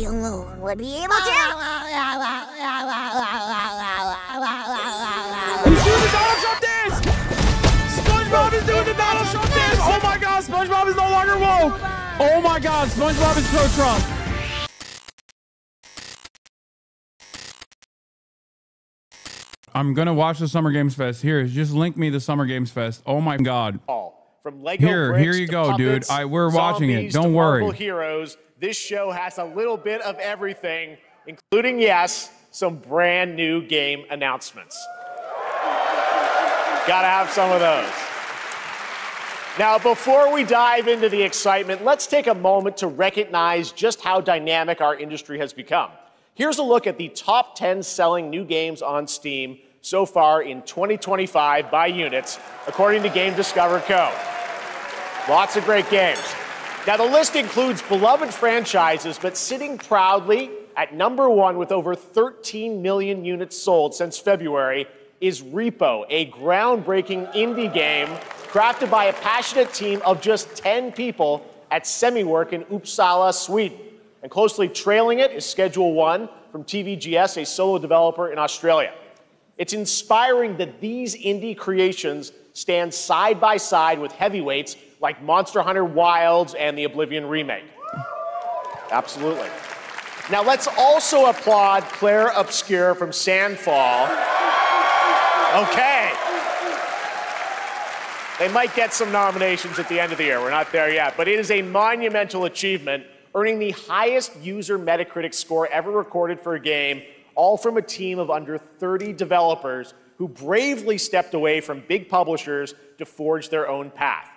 alone would be able to. He's doing the Donald Trump dance! SpongeBob is doing the Donald Trump dance! Oh my god, SpongeBob is no longer woke! Oh my god, SpongeBob is pro-Trump! I'm gonna watch the Summer Games Fest. Here, just link me the Summer Games Fest. Oh my god. From Lego here bricks you to go, puppets, dude. We're watching it. Don't to worry. Marvel heroes. This show has a little bit of everything, including, yes, some brand new game announcements. Gotta have some of those. Now, before we dive into the excitement, let's take a moment to recognize just how dynamic our industry has become. Here's a look at the top 10 selling new games on Steam so far in 2025 by units, according to Game Discover Co. Lots of great games. Now, the list includes beloved franchises, but sitting proudly at #1 with over 13 million units sold since February is Repo, a groundbreaking indie game crafted by a passionate team of just 10 people at Semiwork in Uppsala, Sweden. And closely trailing it is Schedule 1 from TVGS, a solo developer in Australia. It's inspiring that these indie creations stand side by side with heavyweights like Monster Hunter Wilds and the Oblivion remake. Absolutely. Now let's also applaud Claire Obscure from Sandfall. Okay. They might get some nominations at the end of the year. We're not there yet, but it is a monumental achievement, earning the highest user Metacritic score ever recorded for a game, all from a team of under 30 developers who bravely stepped away from big publishers to forge their own path.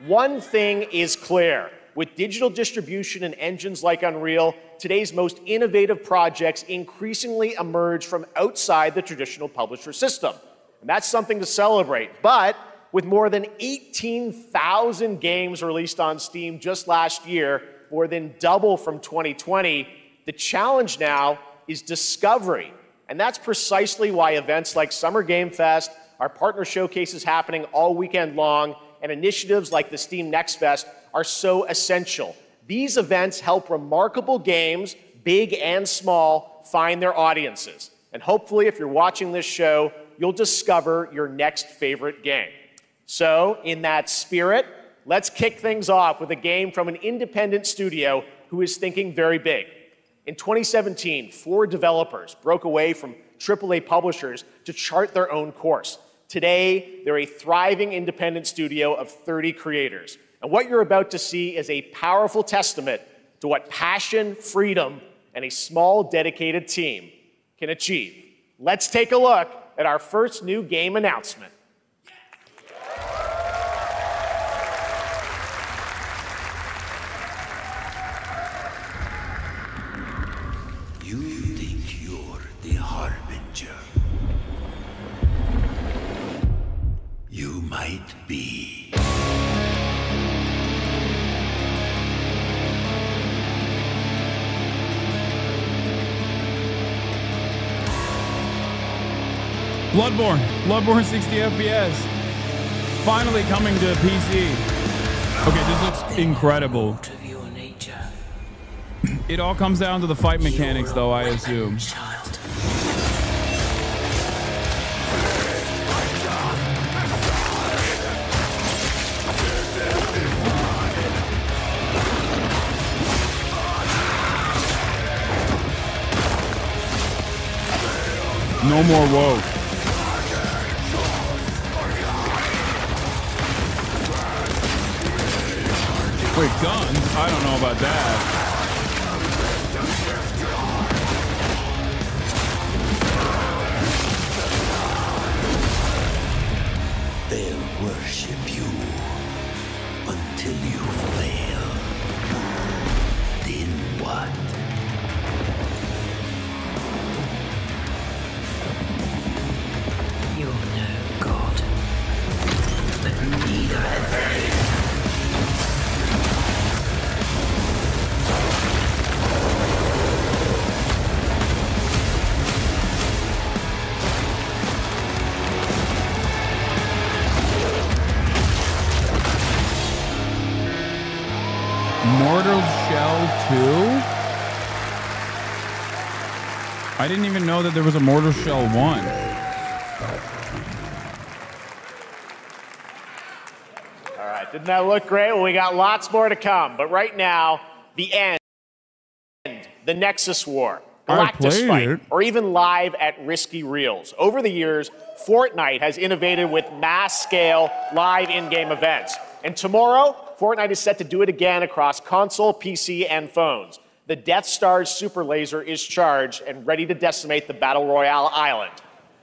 One thing is clear. With digital distribution and engines like Unreal, today's most innovative projects increasingly emerge from outside the traditional publisher system. And that's something to celebrate. But with more than 18,000 games released on Steam just last year, more than double from 2020, the challenge now is discovery. And that's precisely why events like Summer Game Fest, our partner showcases happening all weekend long, and initiatives like the Steam Next Fest are so essential. These events help remarkable games, big and small, find their audiences. And hopefully, if you're watching this show, you'll discover your next favorite game. So, in that spirit, let's kick things off with a game from an independent studio who is thinking very big. In 2017, 4 developers broke away from AAA publishers to chart their own course. Today, they're a thriving independent studio of 30 creators. And what you're about to see is a powerful testament to what passion, freedom, and a small, dedicated team can achieve. Let's take a look at our first new game announcement. You think you're the Harbinger. You might be. Bloodborne 60 FPS. Finally coming to PC. Okay, this looks incredible. It all comes down to the fight mechanics, though, I assume. No more woke. Wait, guns? I don't know about that. They'll worship you until you fail. Then what? You're no god, but neither are they. I didn't even know that there was a Mortal Shell 1. All right, didn't that look great? Well, we got lots more to come, but right now, the end, the Nexus War, Galactus Fight, or even live at Risky Reels. Over the years, Fortnite has innovated with mass-scale live in-game events. And tomorrow, Fortnite is set to do it again across console, PC, and phones. The Death Star's super laser is charged and ready to decimate the Battle Royale island.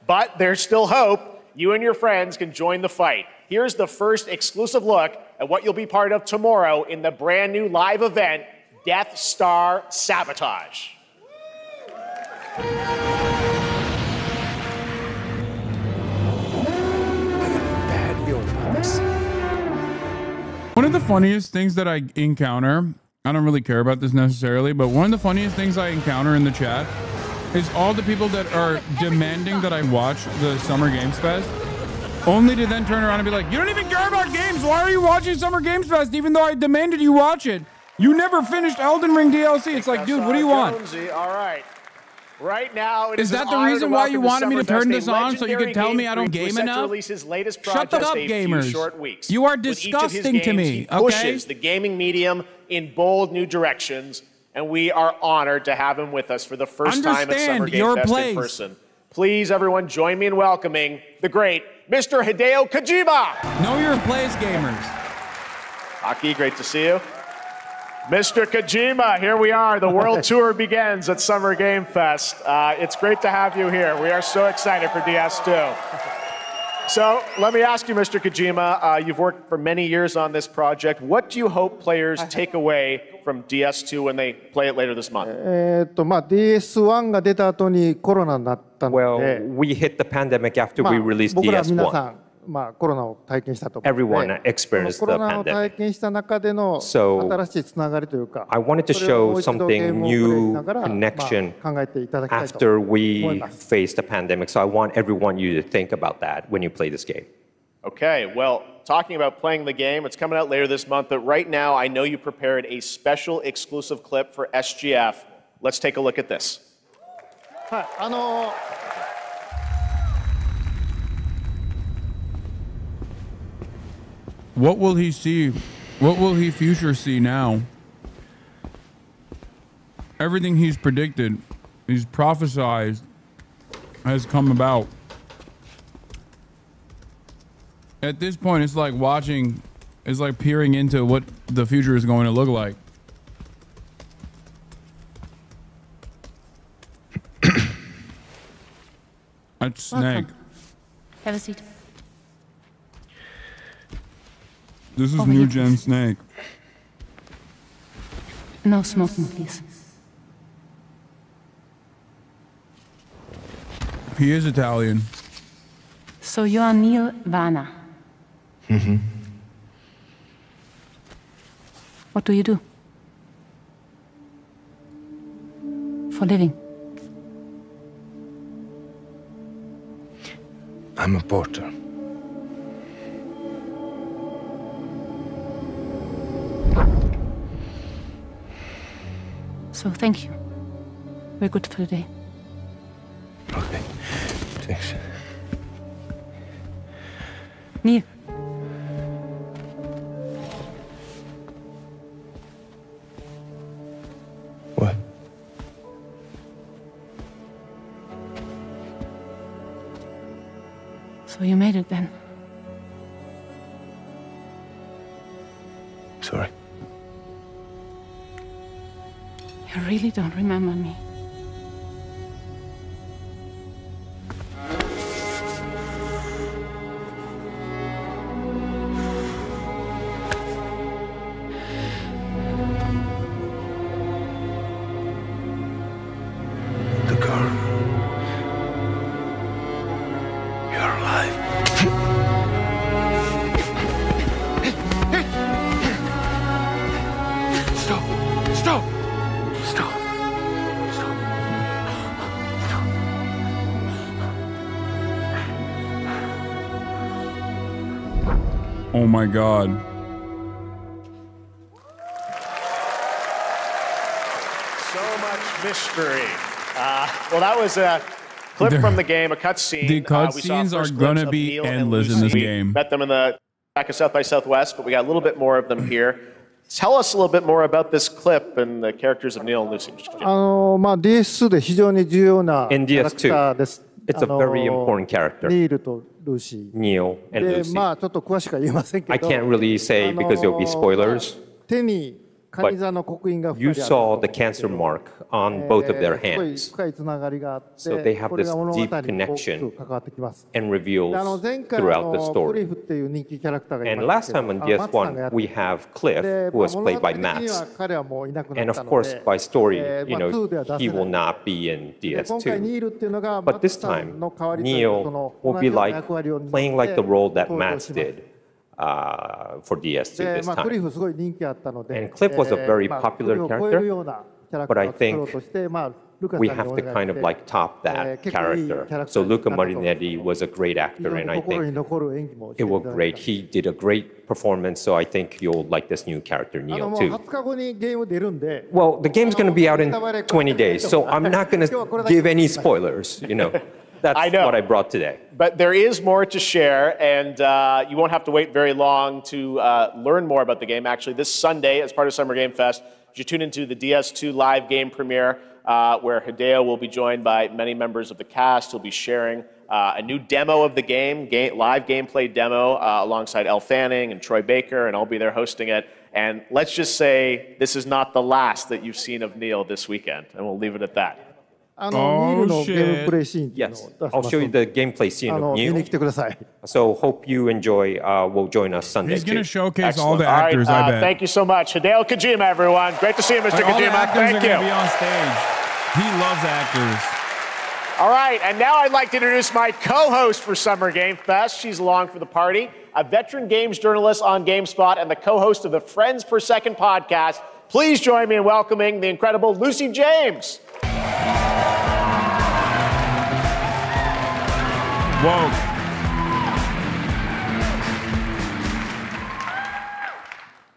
But there's still hope. You and your friends can join the fight. Here's the first exclusive look at what you'll be part of tomorrow in the brand new live event, Death Star Sabotage. One of the funniest things that I encounter, I don't really care about this necessarily, but one of the funniest things I encounter in the chat is all the people that are demanding that I watch the Summer Games Fest, only to then turn around and be like, you don't even care about games. Why are you watching Summer Games Fest even though I demanded you watch it? You never finished Elden Ring DLC. It's like, dude, what do you want? All right. Right now, is that the reason why you wanted me to turn this on so you could tell me I don't game enough? Shut up, gamers. You are disgusting to me. Pushes the gaming medium in bold new directions, and we are honored to have him with us for the first time at Summer Game Fest in person. Please, everyone, join me in welcoming the great Mr. Hideo Kojima. Know your place, gamers. Aki, great to see you. Mr. Kojima, here we are. The world tour begins at Summer Game Fest. It's great to have you here. We are so excited for DS2. So let me ask you, Mr. Kojima, you've worked for many years on this project. What do you hope players take away from DS2 when they play it later this month? DS1 が出た後にコロナになったので、 Well, we hit the pandemic after we released 僕ら皆さ DS1. ん、コロナを体験したと思うので、 Everyone experienced コロ the ナを体 pandemic. 験した中での So, 新しいつながりというか、 I wanted to それをも show う一度ゲー something ムをプレイし new ながら、 connection 考えていただきたいと after 思い we ます。 faced the pandemic. So I want everyone you to think about that when you play this game. Okay, well, talking about playing the game, it's coming out later this month, but right now I know you prepared a special exclusive clip for SGF. Let's take a look at this. はい、What will he see? What will he future see now? Everything he's predicted, he's prophesied, has come about. At this point, it's like watching, it's like peering into what the future is going to look like. That's Snake. Have a seat. This is new gen Snake. No smoking, please. He is Italian. So you are Neil Varner. Mm-hmm. What do you do? For living? I'm a porter. So thank you. We're good for the day. Okay, thanks. Neil. What? So you made it then? Sorry. You really don't remember me. The girl. You're alive. Stop! Stop! Stop! Stop! Oh my God. So much mystery Well, that was a clip from the game, a cutscene. The We saw cutscenes are first gonna glimpse of be Neil and endless in this Lucy. game. Met them in the back of South by Southwest, but we got a little bit more of them here. Tell us a little bit more about this clip and the characters of Neil and Lucy. DS2 で非常に重要なキ In ャラクターです DS2, it's a very important character. ニールとルーシー Neil and で Lucy. まあちょっと詳しくは言えませんけ I ど can't really say because there'll be spoilers. 手にカニ座の刻印が You 2人ある saw the cancer mark on both of their すごい hands 深いつながりがあって So they have これが this 物語に deep 大き connection く関わってきます and で reveals 前回 throughout the クリ story. フっていう人気キャラクターがい And ました last け time ど on マツさんがや DS1, って we have Cliff, で who was 物 played 語 by 的には Mats. 彼はもういなくな And った of の course, で by story, まあ you 2では know, 出 he せ will ない not be in で今回 DS2. ニールっていうのが But マ this ツさんの代わりという time, そ Neil の will 同 be じような like 役割を担って playing like the role that 登場 Mats します did for DS2 で this まあクリ time. フすごい人気あったので And Cliff was a very まあ popular クリフを超えるようなキャラク But タ I ーを作ろう think としてまあルカさん we に have お to 願い kind し of て like top that 結構いいキャ character. ラクタ So ーになった Luca と Marinetti was a great 非 actor, 常に and I 心に think 残る演技もして it い was ただい great. た He did a great performance, so I think you'll like this new character, も Neil, う too. 20日後にゲーム出るんで Well, the game's going to be out in 20 days, so I'm not going to give any spoilers, you know. That's I know. what I brought today. But there is more to share, and you won't have to wait very long to learn more about the game. Actually, this Sunday, as part of Summer Game Fest, you tune into the DS2 live game premiere, where Hideo will be joined by many members of the cast. He'll be sharing a new demo of the game, live gameplay demo, alongside Elle Fanning and Troy Baker, and I'll be there hosting it. And let's just say this is not the last that you've seen of Neil this weekend, and we'll leave it at that. ニールのゲームプレイシーンっていうの Yes, を出し I'll ます show you the gameplay scene of 見に Neil. 来てください So hope you enjoy. Will join us Sunday He's going too. to showcase all Excellent. the All right, actors, I bet. thank you so much. Hideo Kojima, everyone. Great to see you, Mr. Like, all the Kojima. actors are Thank going to be you. on stage. He loves actors. All right, and now I'd like to introduce my co-host for Summer Game Fest. She's along for the party, a veteran games journalist on GameSpot and the co-host of the Friends Per Second podcast. Please join me in welcoming the incredible Lucy James. Whoa.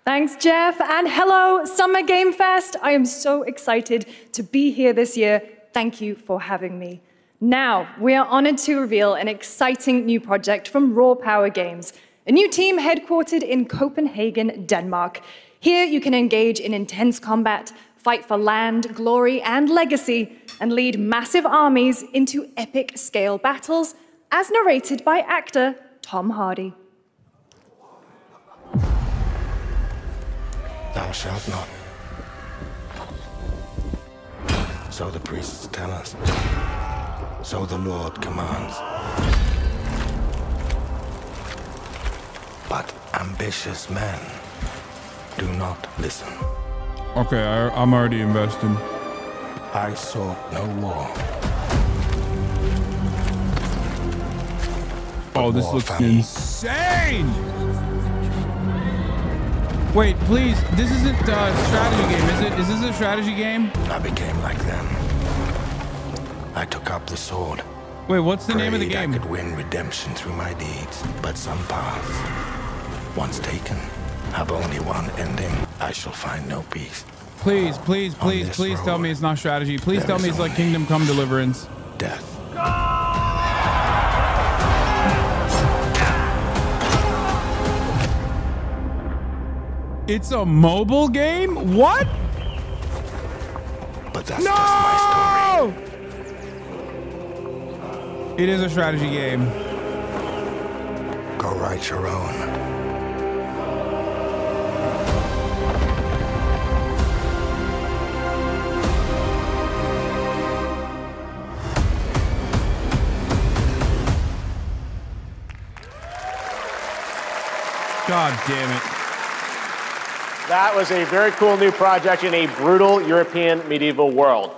Thanks, Jeff, and hello, Summer Game Fest. I am so excited to be here this year. Thank you for having me. Now, we are honored to reveal an exciting new project from Raw Power Games, a new team headquartered in Copenhagen, Denmark. Here, you can engage in intense combat, fight for land, glory, and legacy, and lead massive armies into epic-scale battles, as narrated by actor Tom Hardy. Thou shalt not. So the priests tell us. So the Lord commands. But ambitious men do not listen. Okay, I'm already investing. I sought no war. Oh, this war looks for me. insane! Wait, please, this isn't a strategy game, is it? Is this a strategy game? I became like them. I took up the sword. Wait, what's the name of the Prayed game? I could win redemption through my deeds, but some paths, once taken, have only one ending. I shall find no peace. Please, please, please, this please tell road, me it's not strategy. Please there tell is me it's like only Kingdom Come Deliverance. Death. It's a mobile game? What? But that's just my story. It is a strategy game. Go write your own. God damn it. That was a very cool new project in a brutal European medieval world.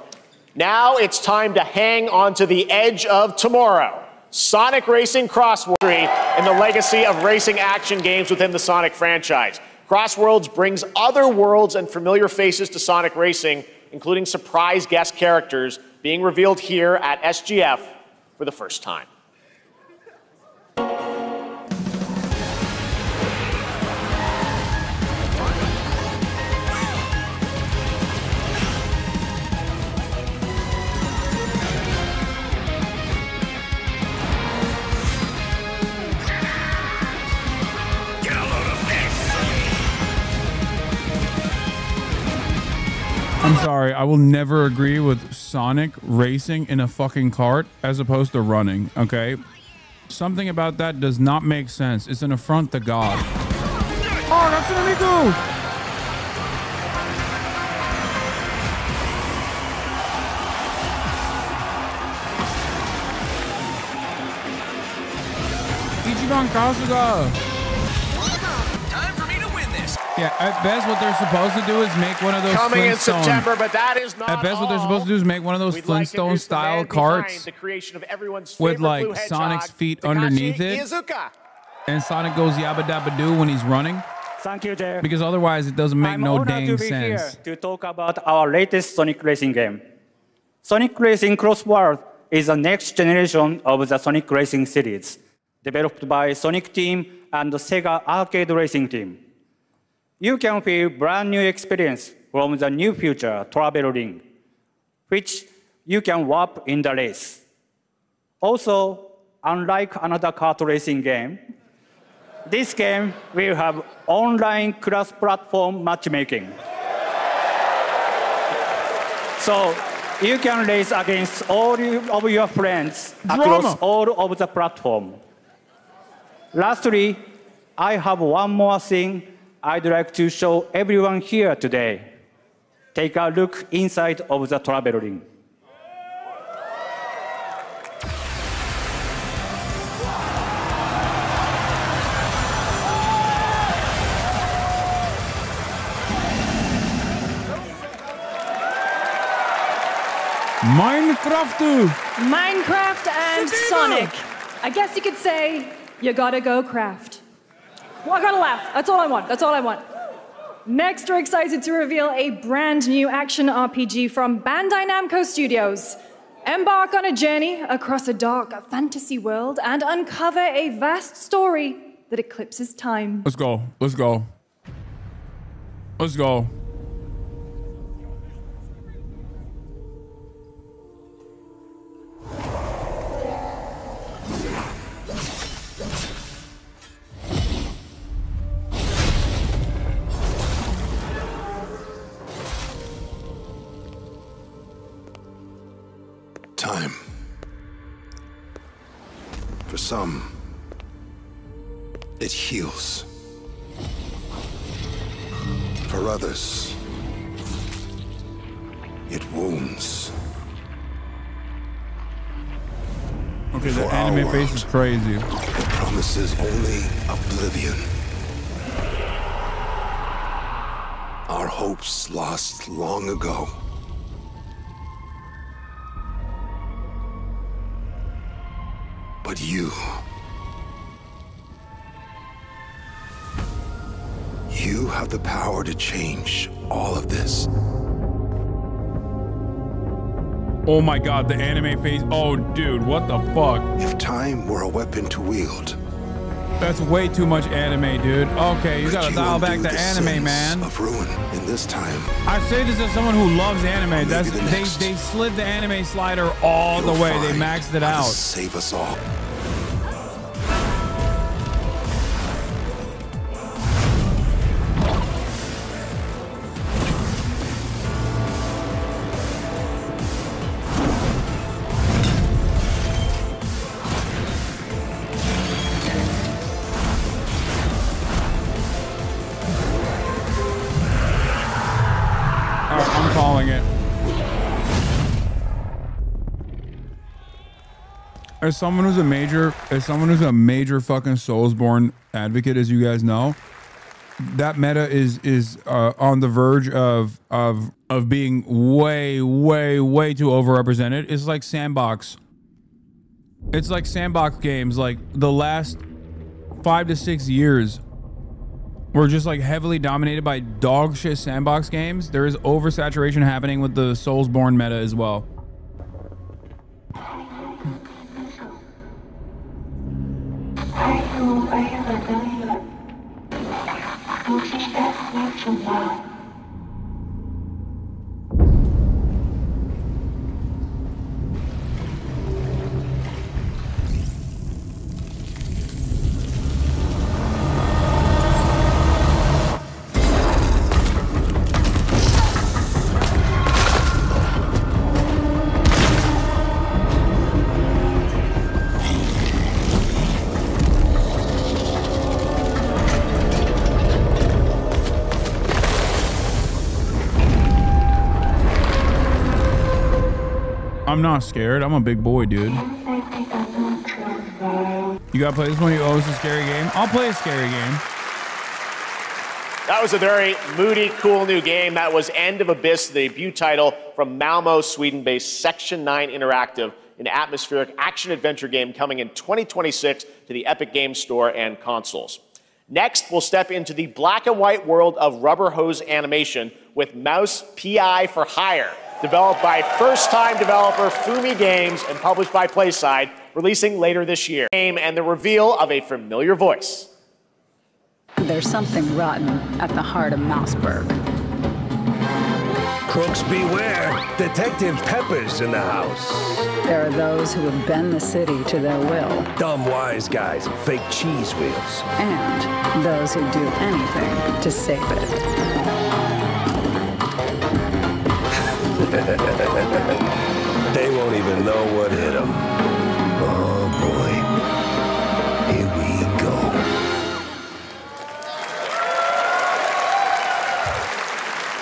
Now it's time to hang on to the edge of tomorrow. Sonic Racing Crossworlds and the legacy of racing action games within the Sonic franchise. Crossworlds brings other worlds and familiar faces to Sonic Racing, including surprise guest characters being revealed here at SGF for the first time. sorry. I will never agree with Sonic racing in a fucking cart as opposed to running, okay? Something about that does not make sense. It's an affront to God. Oh, that's an amigo! Ichiban Kasuga! Time for me to win this. Yeah, at best what they're supposed to do is make one of those Coming in Flintstone. September, but that is not At best what they're supposed to do is make one of those We'd like to Flintstone introduce the style man carts behind the creation of everyone's with favorite like blue hedgehog, Sonic's feet Takashi underneath it. Iizuka. And Sonic goes yabba dabba doo when he's running. Thank you, Jeff. Because otherwise it doesn't make I'm no honored dang to be sense. here to talk about our latest Sonic racing game. Sonic Racing Cross World is the next generation of the Sonic Racing series, developed by Sonic Team and the Sega Arcade Racing Team. You can feel brand new experience from the new future travel ring, which you can warp in the race. Also, unlike another kart racing game, this game will have online cross-platform matchmaking. So you can race against all of your friends across all of the platform. Lastly, I have one more thing I'd like to show everyone here today. Take a look inside of the travel ring. Minecraft and Sonic. I guess you could say, you gotta go craft. Well, I gotta laugh. That's all I want. That's all I want. Next, we're excited to reveal a brand new action RPG from Bandai Namco Studios. Embark on a journey across a dark fantasy world and uncover a vast story that eclipses time. Let's go. Let's go. Let's go. Time. For some, it heals. For others, it wounds. Okay, the anime face is crazy. It promises only oblivion. Our hopes lost long ago. But you have the power to change all of this. Oh my god, the anime face. Oh, dude, what the fuck? If time were a weapon to wield, that's way too much anime, dude. Okay, you gotta dial back the anime, man. Of ruin in this time. I say this as someone who loves anime. That's they slid the anime slider all the way. They maxed it out. Save us all. I'm calling it. As someone who's a major fucking Soulsborne advocate, as you guys know, that meta is on the verge of being way too overrepresented. It's like sandbox. It's like sandbox games. Like the last 5 to 6 years were just like heavily dominated by dog shit sandbox games. There is oversaturation happening with the Soulsborne meta as well. I'm not scared. I'm a big boy, dude. You gotta play this one. You owe us a scary game. I'll play a scary game. That was a very moody, cool new game. That was End of Abyss, the debut title from Malmo, Sweden-based Section 9 Interactive, an atmospheric action-adventure game coming in 2026 to the Epic Games Store and consoles. Next, we'll step into the black and white world of rubber hose animation with Mouse PI for Hire, developed by first-time developer Fumi Games and published by PlaySide, releasing later this year. And the reveal of a familiar voice. There's something rotten at the heart of Mouseburg. Crooks beware. Detective Pepper's in the house. There are those who would bend the city to their will. Dumb wise guys and fake cheese wheels. And those who do anything to save it. They won't even know what hit them. Oh boy. Here we go.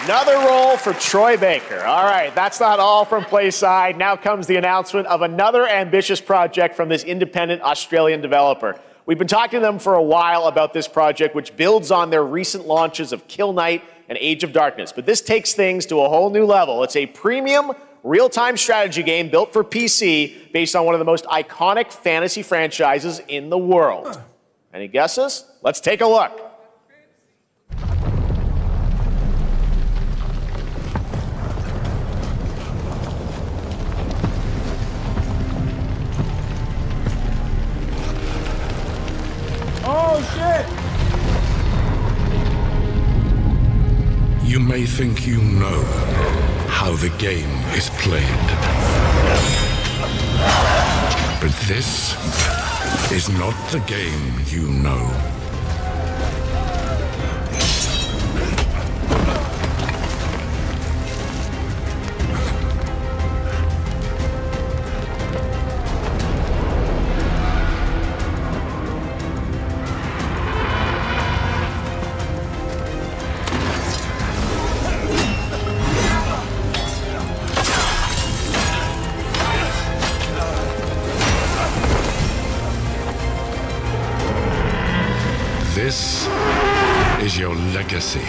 Another role for Troy Baker. All right, that's not all from PlaySide. Now comes the announcement of another ambitious project from this independent Australian developer. We've been talking to them for a while about this project, which builds on their recent launches of Kill Knight and Age of Darkness. But this takes things to a whole new level. It's a premium, real-time strategy game built for PC based on one of the most iconic fantasy franchises in the world. Any guesses? Let's take a look. Oh, shit! You may think you know how the game is played. But this is not the game you know. This is your legacy.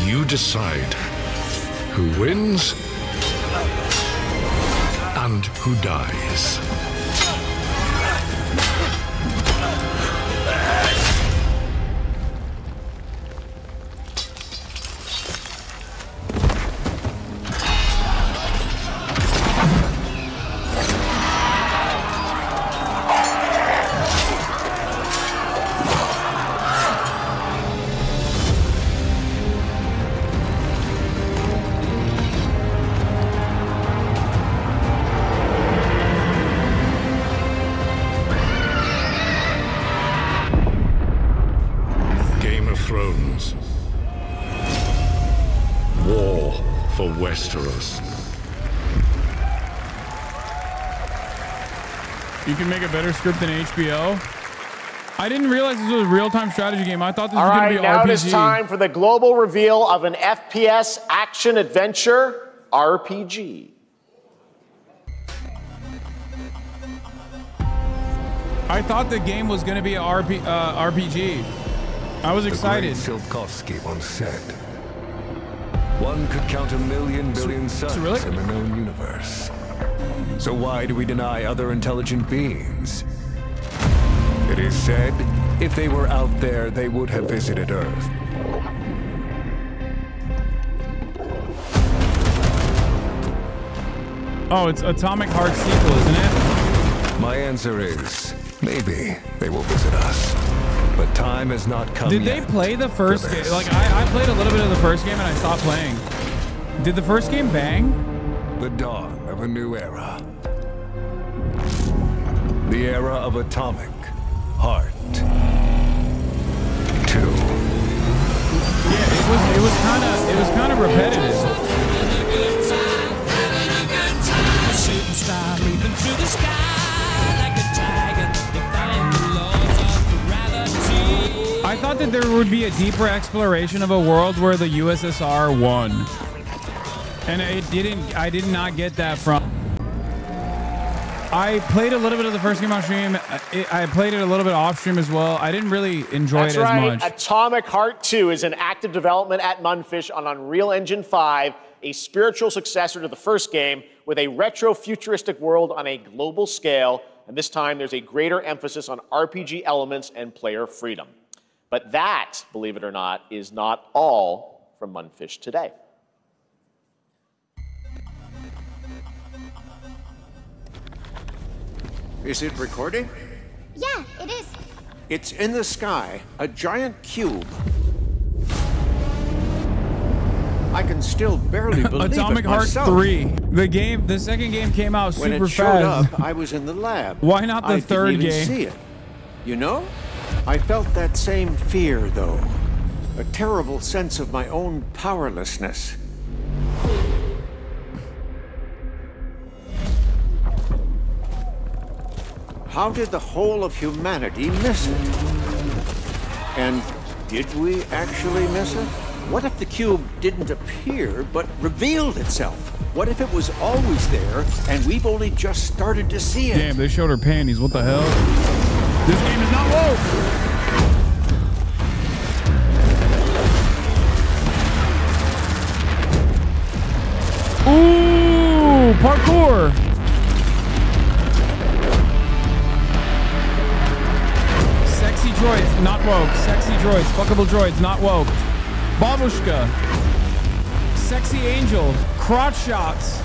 You decide who wins and who dies. Thrones. War for Westeros. You can make a better script than HBO. I didn't realize this was a real-time strategy game. I thought this was going to be RPG. All right, now it is time for the global reveal of an FPS action-adventure RPG. I thought the game was going to be an RPG. I was excited. The great Silkovsky once said, one could count a million billion suns really? in the known universe. So why do we deny other intelligent beings? It is said, if they were out there, they would have visited Earth. Oh, it's Atomic Heart sequel, isn't it? My answer is, maybe they will visit us. But time has not come yet. Did they play the first game? Like, I played a little bit of the first game and I stopped playing. Did the first game bang? The dawn of a new era. The era of Atomic Heart 2. Yeah, it was kind of repetitive. Shooting star leaping through the sky like a tiger, defying the laws of I thought that there would be a deeper exploration of a world where the USSR won. And it didn't. I did not get that from. I played a little bit of the first game on stream. I played it a little bit off stream as well. I didn't really enjoy it as much. Atomic Heart 2 is in active development at Munfish on Unreal Engine 5, a spiritual successor to the first game with a retro-futuristic world on a global scale. And this time there's a greater emphasis on RPG elements and player freedom. But that, believe it or not, is not all from Munfish today. Is it recording? Yeah, it is. It's in the sky, a giant cube. I can still barely believe Atomic it Heart myself. 3. The second game came out When super it showed fast. up, I was in the lab. Why not the third I didn't game? even see it. You know, I felt that same fear, though. A terrible sense of my own powerlessness. How did the whole of humanity miss it? And did we actually miss it? What if the cube didn't appear, but revealed itself? What if it was always there, and we've only just started to see it? Damn, they showed her panties. What the hell? This game is not woke! Ooh, parkour! Sexy droids, not woke. Sexy droids, fuckable droids, not woke. Babushka. Sexy angel. Crotch shots.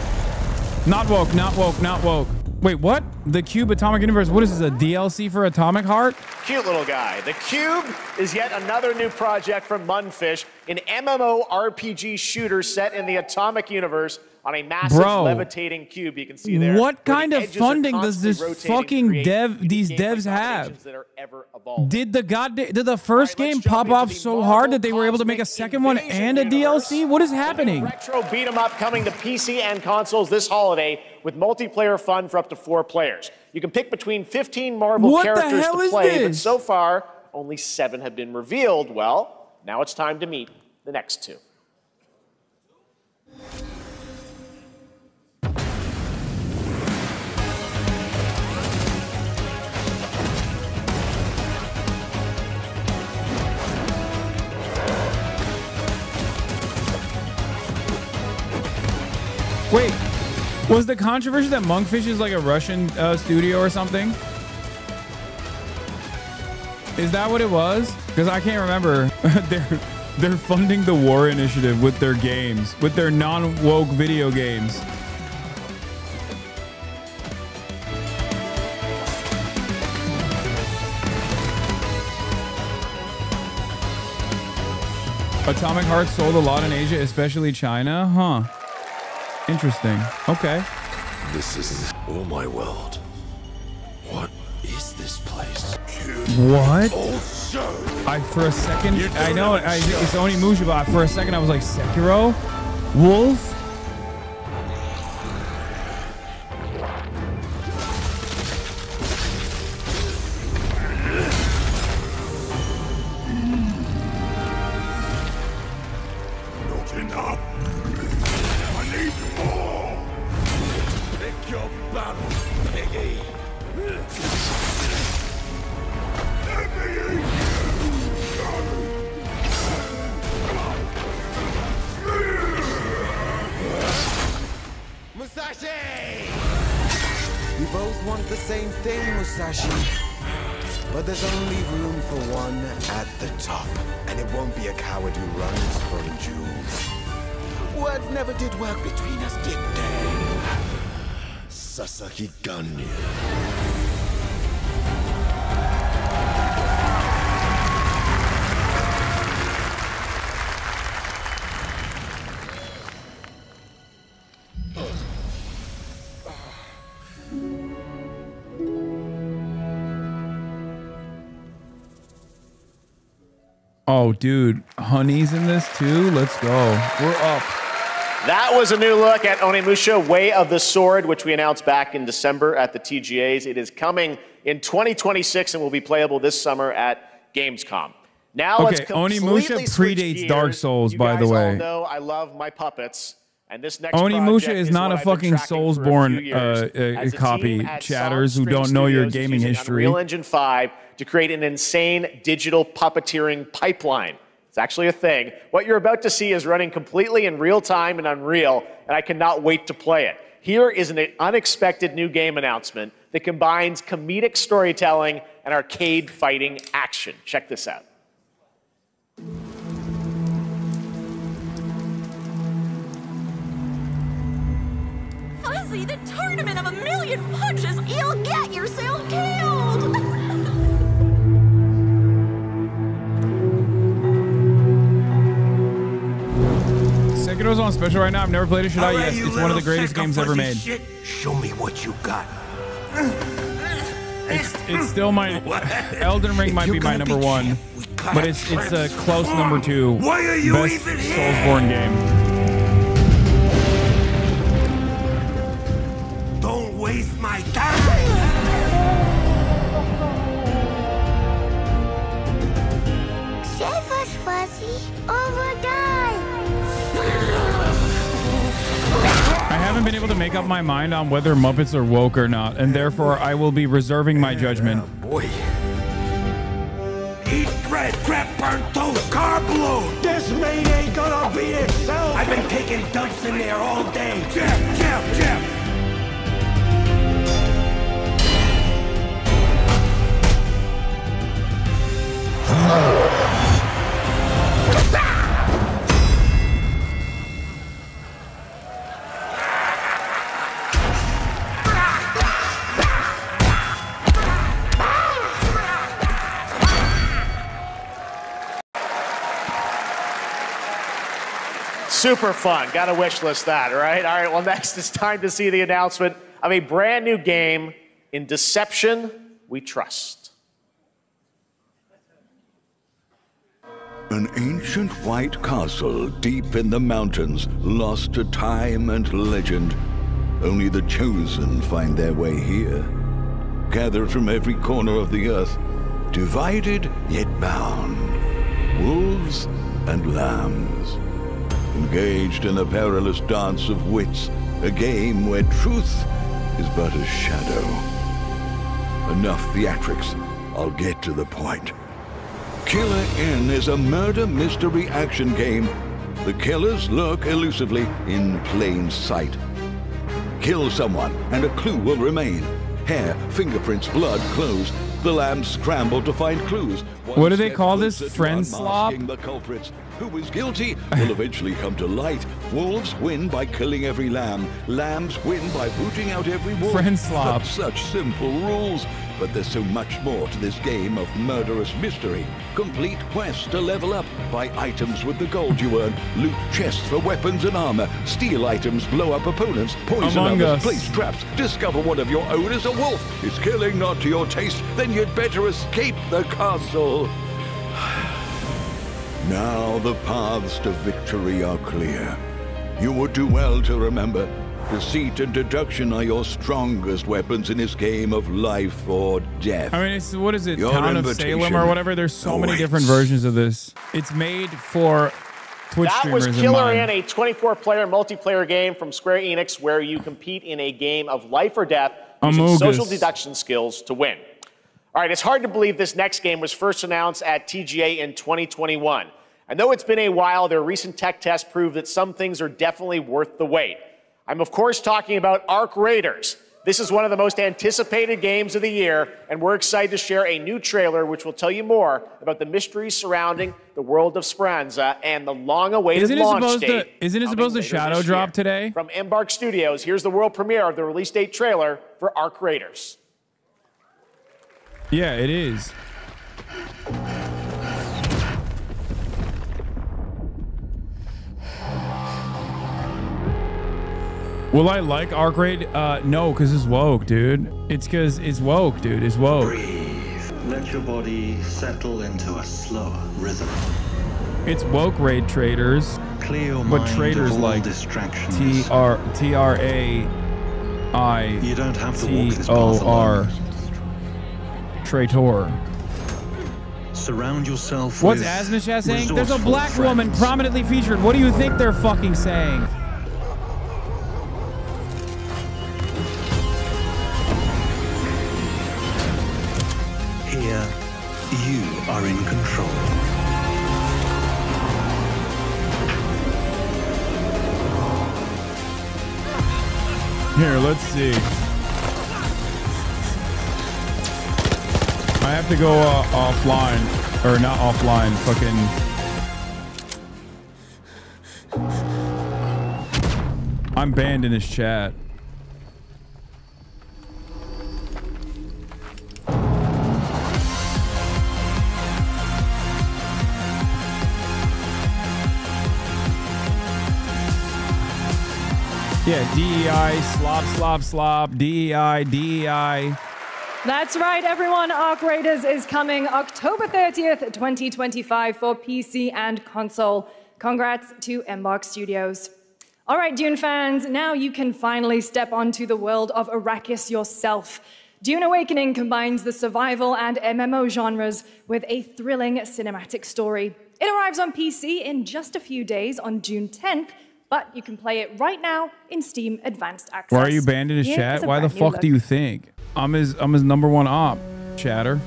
Not woke, not woke, not woke. Wait, what? The Cube Atomic Universe. What is this, a DLC for Atomic Heart? Cute little guy. The Cube is yet another new project from Munfish, an MMORPG shooter set in the Atomic Universe on a massive levitating cube you can see there. What kind of funding does this fucking these devs have? Did the first game pop off so hard that they were able to make a second one and a DLC? What is happening? Retro beat 'em up coming to PC and consoles this holiday with multiplayer fun for up to 4 players. You can pick between 15 Marvel characters to play, but so far only 7 have been revealed. Well, now it's time to meet the next 2. Wait, was the controversy that Monkfish is like a Russian studio or something? Is that what it was? Because I can't remember. They're funding the war initiative with their games, with their non-woke video games. Atomic Heart sold a lot in Asia, especially China, huh? Interesting. Okay. This isn't all my world. What is this place? What? For a second, I know it's only Musha, but for a second I was like, Sekiro? Wolf? Not enough. I need more. Pick your battle, piggy. Musashi! We both want the same thing, Musashi. But there's only room for one at the top. And it won't be a coward who runs from jewels. Words never did work between us, did they? Sasaki Ganyu. Oh, dude, Honey's in this too? Let's go. We're up. That was a new look at Onimusha Way of the Sword, which we announced back in December at the TGAs. It is coming in 2026 and will be playable this summer at Gamescom. Now Okay, let's completely Onimusha switch predates gears. Dark Souls, You by the guys way. all know I love my puppets. And this next Onimusha project is not one a I've been fucking tracking for a few years as Soulsborne a copy. team at Chatters who Solid don't Spring know your Studios is gaming using history. Unreal Engine 5 to create an insane digital puppeteering pipeline. It's actually a thing. What you're about to see is running completely in real time in Unreal, and I cannot wait to play it. Here is an unexpected new game announcement that combines comedic storytelling and arcade fighting action. Check this out. Fuzzy, the tournament of 1,000,000 punches, you'll get yourself killed! Sekiro's on special right now. I've never played it. Should I? All right, Yes, you it's one of the little greatest sack of games ever fuzzy made. shit. Show me what you got. It's still my Elden Ring might be my number one, but it's a close number two. Why are you best even here? Soulsborne game. Don't waste my time. Save us, Fuzzy, or we'll die. I haven't been able to make up my mind on whether Muppets are woke or not, and therefore I will be reserving my judgment. Boy. Eat bread, crap, burnt toast, carb load. This meat ain't gonna beat itself. I've been taking dumps in there all day. Jab, jab, jab. Super fun. Got to wish list that, right? All right, well, next it's time to see the announcement of a brand new game in Deception We Trust. An ancient white castle deep in the mountains, lost to time and legend. Only the chosen find their way here. Gathered from every corner of the earth, divided yet bound. Wolves and lambs. Engaged in a perilous dance of wits, a game where truth is but a shadow. Enough theatrics, I'll get to the point. Killer Inn is a murder mystery action game. The killers lurk elusively in plain sight. Kill someone and a clue will remain. Hair, fingerprints, blood, clothes. The lambs scramble to find clues. What do they call this? Friend slop? The culprits. Who is guilty will eventually come to light. Wolves win by killing every lamb. Lambs win by rooting out every wolf. Friend slop. Such simple rules. But there's so much more to this game of murderous mystery. Complete quests to level up. Buy items with the gold you earn. Loot chests for weapons and armor. Steal items, blow up opponents. Poison Among others, Us. place traps. Discover one of your own is a wolf. Is killing not to your taste? Then you'd better escape the castle. Now the paths to victory are clear. You would do well to remember, deceit and deduction are your strongest weapons in this game of life or death. I mean, it's, what is it, Your Town of invitation Salem or whatever? There's so many awaits. different versions of this. It's made for Twitch That streamers was in Killer mind. Inn, a 24-player multiplayer game from Square Enix where you compete in a game of life or death using Among social Us. deduction skills to win. All right, it's hard to believe this next game was first announced at TGA in 2021. And though it's been a while, their recent tech tests prove that some things are definitely worth the wait. I'm, of course, talking about Arc Raiders. This is one of the most anticipated games of the year, and we're excited to share a new trailer which will tell you more about the mysteries surrounding the world of Speranza and the long-awaited Isn't it launch supposed to- date. isn't it coming supposed to later shadow this drop year. today? From Embark Studios, here's the world premiere of the release date trailer for Arc Raiders. Yeah, it is. Will I like Arc Raid? No, because it's woke, dude. It's because it's woke, dude. It's woke. Breathe. Let your body settle into a slower rhythm. It's woke raid traders. Clear your But mind traders of all like distractions. T-R-A-I. You don't have to walk this path T-O-R. alone. Traitor. So Surround yourself What's with Asmishah saying? There's a resourceful black woman friends. prominently featured. What do you think they're fucking saying? Here, you are in control. Here, let's see. I have to go offline. Or not offline, fucking... I'm banned in his chat. Yeah, DEI, slop, DEI. That's right, everyone. Arc Raiders is coming October 30th, 2025 for PC and console. Congrats to Embark Studios. All right, Dune fans, now you can finally step onto the world of Arrakis yourself. Dune Awakening combines the survival and MMO genres with a thrilling cinematic story. It arrives on PC in just a few days on June 10th, but you can play it right now in Steam Advanced Access. Why are you banned in his chat? Why the fuck do you think? I'm his #1 op, chatter.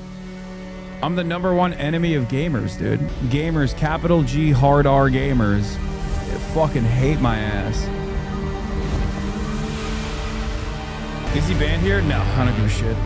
I'm the #1 enemy of gamers, dude. Gamers, capital G, hard R gamers. They fucking hate my ass. Is he banned here? No, I don't give a shit.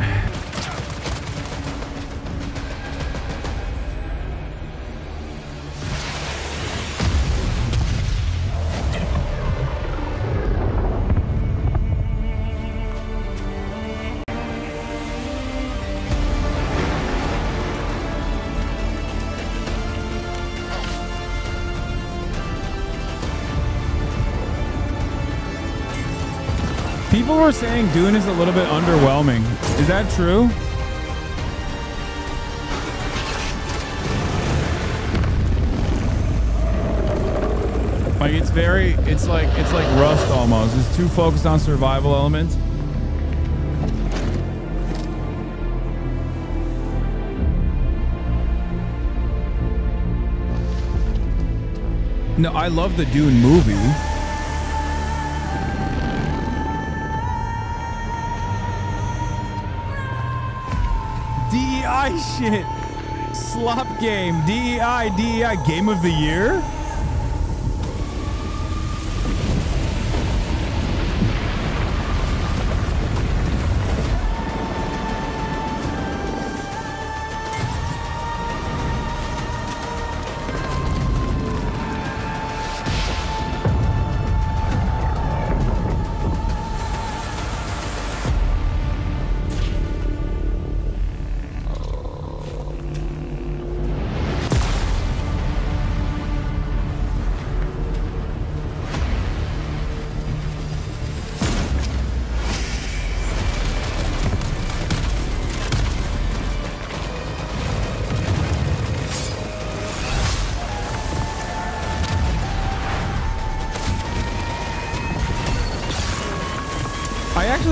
People were saying Dune is a little bit underwhelming. Is that true? Like it's like Rust almost. It's too focused on survival elements. No, I love the Dune movie. DEI shit. Slop game. DEI game of the year?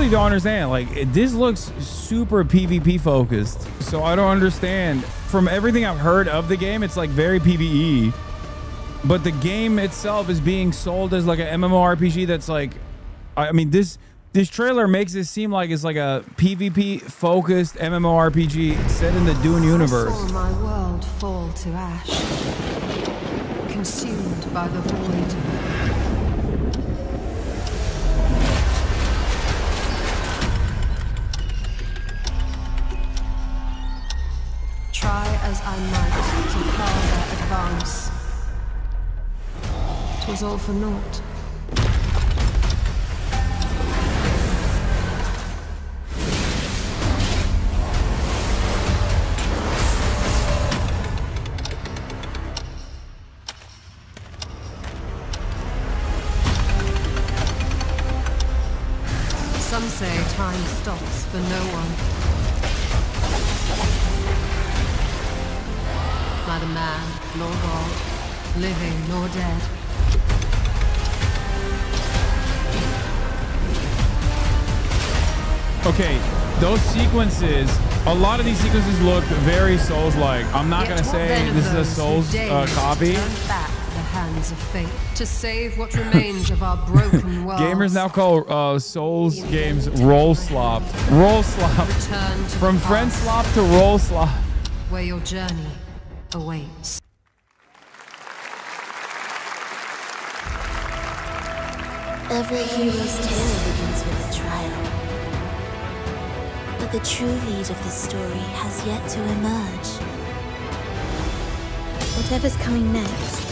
Don't understand. Like, this looks super PvP focused, so I don't understand. From everything I've heard of the game, it's like very PvE, but the game itself is being sold as like an MMORPG that's like, I mean, this trailer makes it seem like it's like a PvP focused MMORPG set in the Dune universe. I saw my world fall to ash, consumed by the void. Try as I might to quell their advance. 'Twas all for naught. Some say time stops for no one. Neither man nor God, living nor dead. Okay, those sequences A lot of these sequences look very Souls-like. I'm not gonna say this is a Souls copy. Back the hands of fate to save what remains of our broken world. Gamers now call Souls games roll slop. Roll slop. From friend slop to roll slop. Where your journey awaits. Every hero's tale begins with a trial. But the true lead of the story has yet to emerge. Whatever's coming next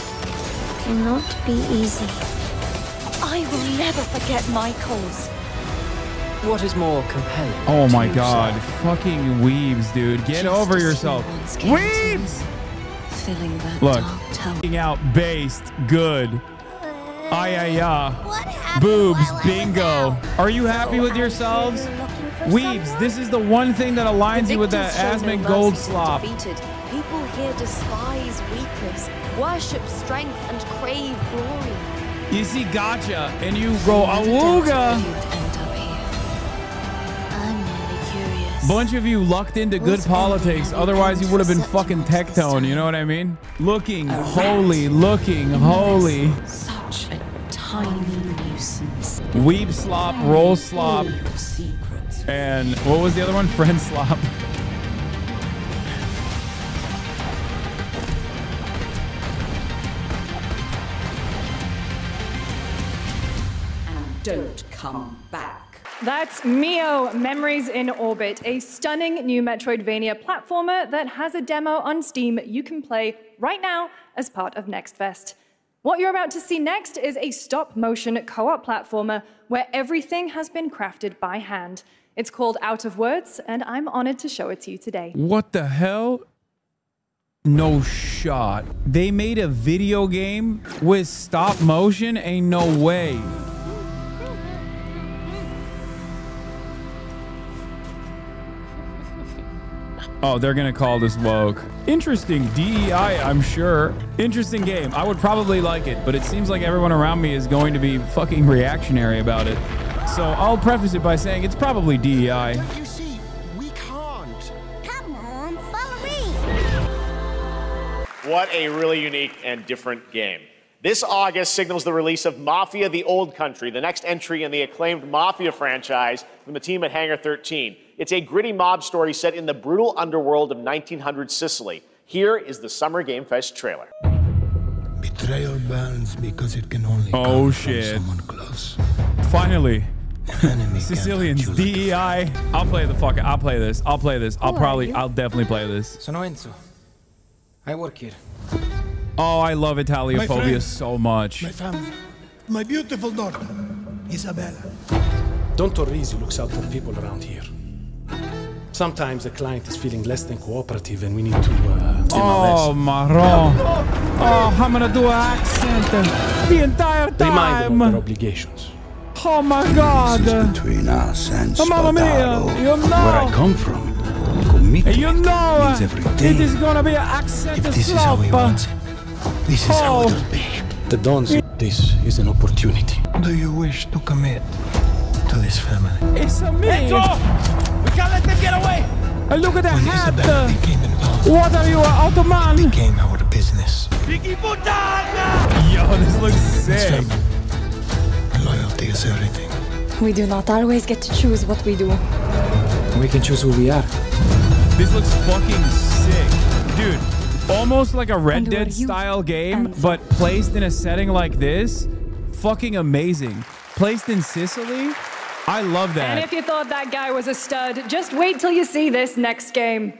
cannot be easy. I will never forget my cause. What is more compelling? Oh my god. Fucking weebs, dude. Get over yourself. Weebs! Look. Fucking out based. Good. Boobs. Bingo. Are you happy with yourselves? Weebs, this is the one thing that aligns you with that Asmon Gold slop. People here despise weakness, worship strength, and crave glory. You see gotcha, and you go awooga. Bunch of you lucked into good politics, otherwise you would have been fucking tectone, you know what I mean? Looking holy, looking holy. Such a tiny nuisance. Weeb slop, roll slop, and what was the other one? Friend slop. Don't come back. That's Mio, Memories in Orbit, a stunning new Metroidvania platformer that has a demo on Steam you can play right now as part of Next Fest. What you're about to see next is a stop-motion co-op platformer where everything has been crafted by hand. It's called Out of Words, and I'm honored to show it to you today. What the hell? No shot. They made a video game with stop motion? Ain't no way. Oh, they're gonna call this woke. Interesting DEI, I'm sure. Interesting game. I would probably like it, but it seems like everyone around me is going to be fucking reactionary about it. So I'll preface it by saying it's probably DEI. You see, we can't. Come on, follow me. What a really unique and different game. This August signals the release of Mafia: The Old Country, the next entry in the acclaimed Mafia franchise from the team at Hangar 13. It's a gritty mob story set in the brutal underworld of 1900 Sicily. Here is the Summer Game Fest trailer. Betrayal burns because it can only come from someone close. Finally. Sicilians, DEI. I'll play the fuck. I'll play this. I'll play this. I'll definitely play this. Sono Enzo. I work here. Oh, I love Italiophobia so much. My family. My beautiful daughter, Isabella. Don Torrisi looks out for people around here. Sometimes the client is feeling less than cooperative and we need to oh, Marron. Oh, I'm gonna do an accent the entire time. Remind them of their obligations. Oh my god. This is between us and Mamma mia, you know. Where I come from. Commitment you know means everything. it is gonna be an accent If this is how he wants it, this is how it will be. The Dons, this is an opportunity. Do you wish to commit to this family? It's a me. Enzo! We can't let them get away! And look at that When hat. Isabella became involved, What are you, Automan? it became our business. Vicky Puttana! Yo, this looks It's sick. family. Loyalty is everything. We do not always get to choose what we do. We can choose who we are. This looks fucking sick. Dude, almost like a Red Dead style game, but placed in a setting like this. Fucking amazing. Placed in Sicily? I love that. And if you thought that guy was a stud, just wait till you see this next game.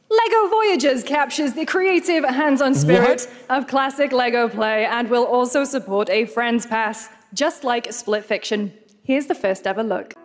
LEGO Voyages captures the creative, hands-on spirit of classic LEGO play and will also support a Friends Pass, just like Split Fiction. Here's the first ever look.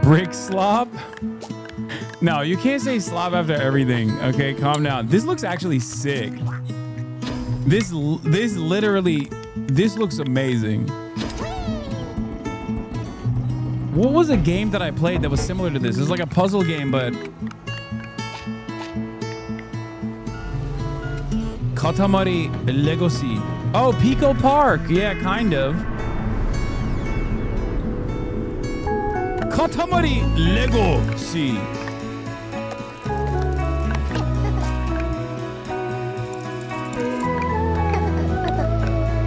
Brick slop? No, you can't say slop after everything. Okay, calm down. This looks actually sick. This looks amazing. What was a game that I played that was similar to this? It's like a puzzle game, but Katamari Legacy. Oh, Pico Park. Yeah, kind of. Katamari Legacy.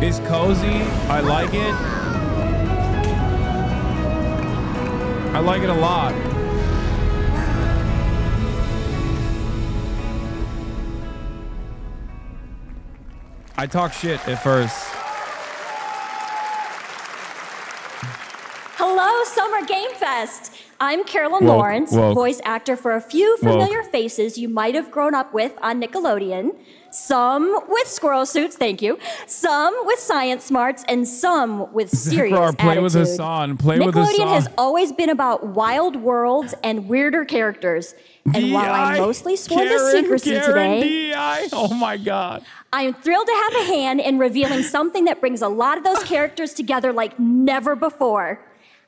It's cozy. I like it. I like it a lot. I talk shit at first. Hello, Summer Game Fest. I'm Carolyn Lawrence, voice actor for a few familiar faces you might have grown up with on Nickelodeon. Some with squirrel suits, thank you. Some with science smarts, and some with serious play attitude. with Hasan. Play with Hasan. Nickelodeon has always been about wild worlds and weirder characters. And while I mostly swore to secrecy today, oh my God. I am thrilled to have a hand in revealing something that brings a lot of those characters together like never before.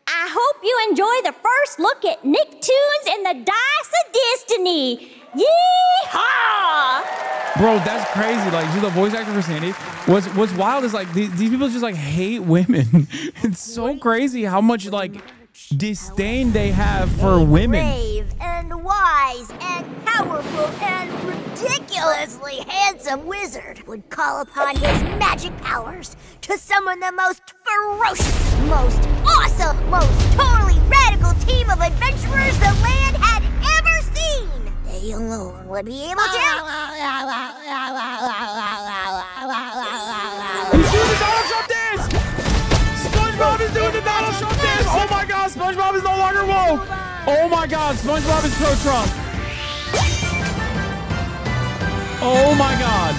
I hope you enjoy the first look at Nicktoons and the Dice of Destiny. Yeehaw! Bro, that's crazy. Like, she's the voice actor for Sandy. What's wild is like these people just like hate women. It's so crazy how much like disdain they have for women. Brave and wise and powerful and ridiculously handsome wizard would call upon his magic powers to summon the most ferocious, most awesome, most totally radical team of adventurers the land had ever seen. They alone would be able to... He's doing the Donald Trump dance! SpongeBob is doing the Donald Trump dance! Oh my God, SpongeBob is no longer woke! Oh my God, SpongeBob is pro-Trump! Oh my God.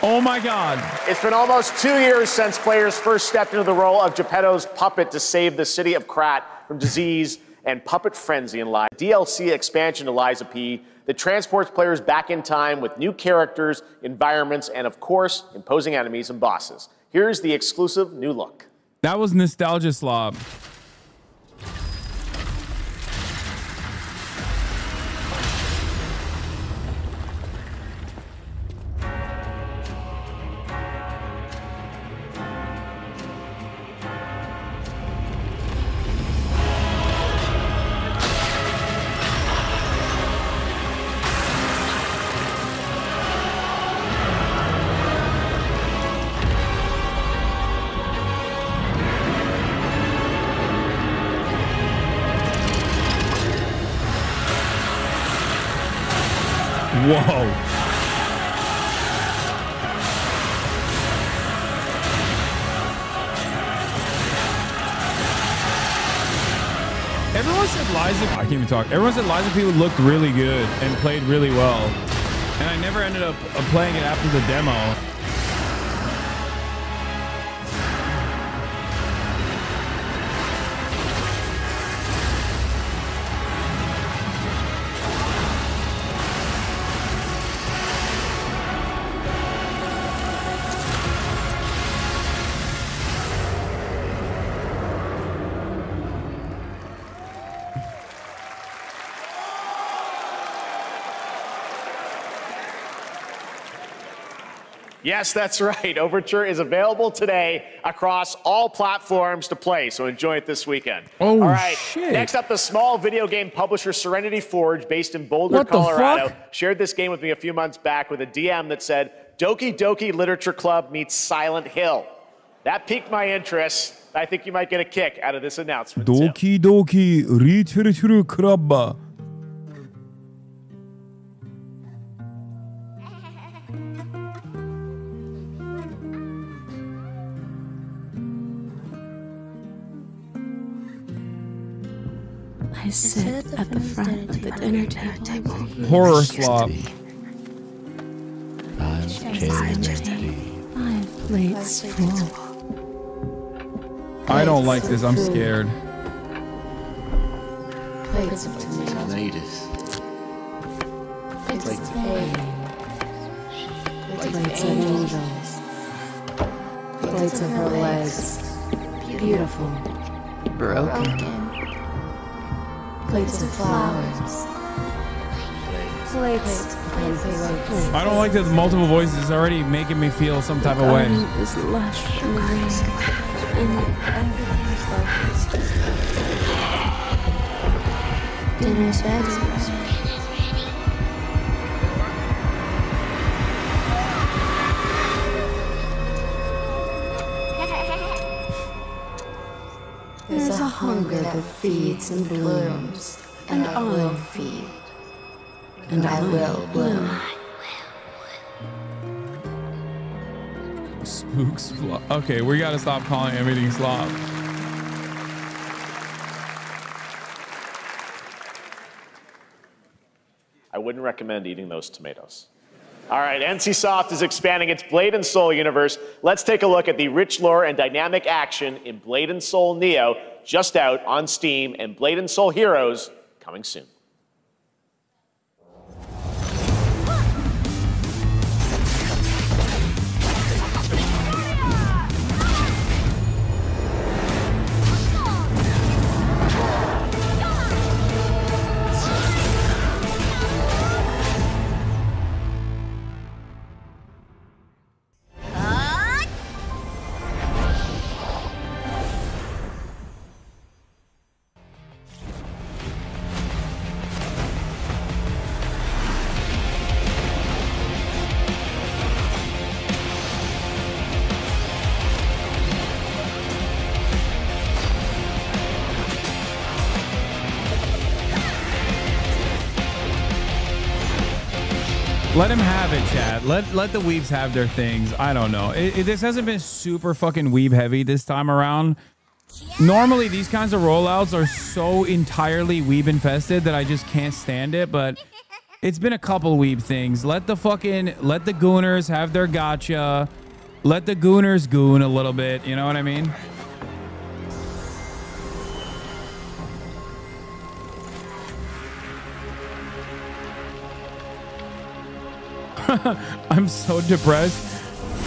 Oh my God. It's been almost 2 years since players first stepped into the role of Geppetto's puppet to save the city of Krat from disease and puppet frenzy in live. DLC expansion to Lies of P that transports players back in time with new characters, environments, and of course, imposing enemies and bosses. Here's the exclusive new look. That was Nostalgia Slob. Whoa. Everyone said Lies of... I can't even talk. Everyone said Lies of P looked really good and played really well. And I never ended up playing it after the demo. Yes, that's right. Overture is available today across all platforms to play, so enjoy it this weekend. Oh, all right. shit. Next up, the small video game publisher Serenity Forge, based in Boulder, Colorado, shared this game with me a few months back with a DM that said, Doki Doki Literature Club meets Silent Hill. That piqued my interest. I think you might get a kick out of this announcement. Doki Doki Literature Club. I sit at the front of the dinner table. Horror slob. 5 plates full. I don't like this. I'm scared. Plates of tomatoes. Plates of hay. Plates of angels. Plates of her legs. Beautiful. Broken. Plates of flowers. Plates. I don't like the multiple voices. It's already making me feel some type of way. Is lush and green, and everything's focused. Dinner's ready. There's a hunger that feeds and blooms, and I will feed. And I will bloom. Spooks. Okay, we gotta stop calling everything slop. I wouldn't recommend eating those tomatoes. All right, NCSoft is expanding its Blade and Soul universe. Let's take a look at the rich lore and dynamic action in Blade and Soul Neo, just out on Steam, and Blade and Soul Heroes coming soon. Let him have it, Chad. Let the weebs have their things. I don't know. This hasn't been super fucking weeb heavy this time around. Normally, these kinds of rollouts are so entirely weeb infested that I just can't stand it. But it's been a couple weeb things. Let the gooners have their gotcha. Let the gooners goon a little bit. You know what I mean? I'm so depressed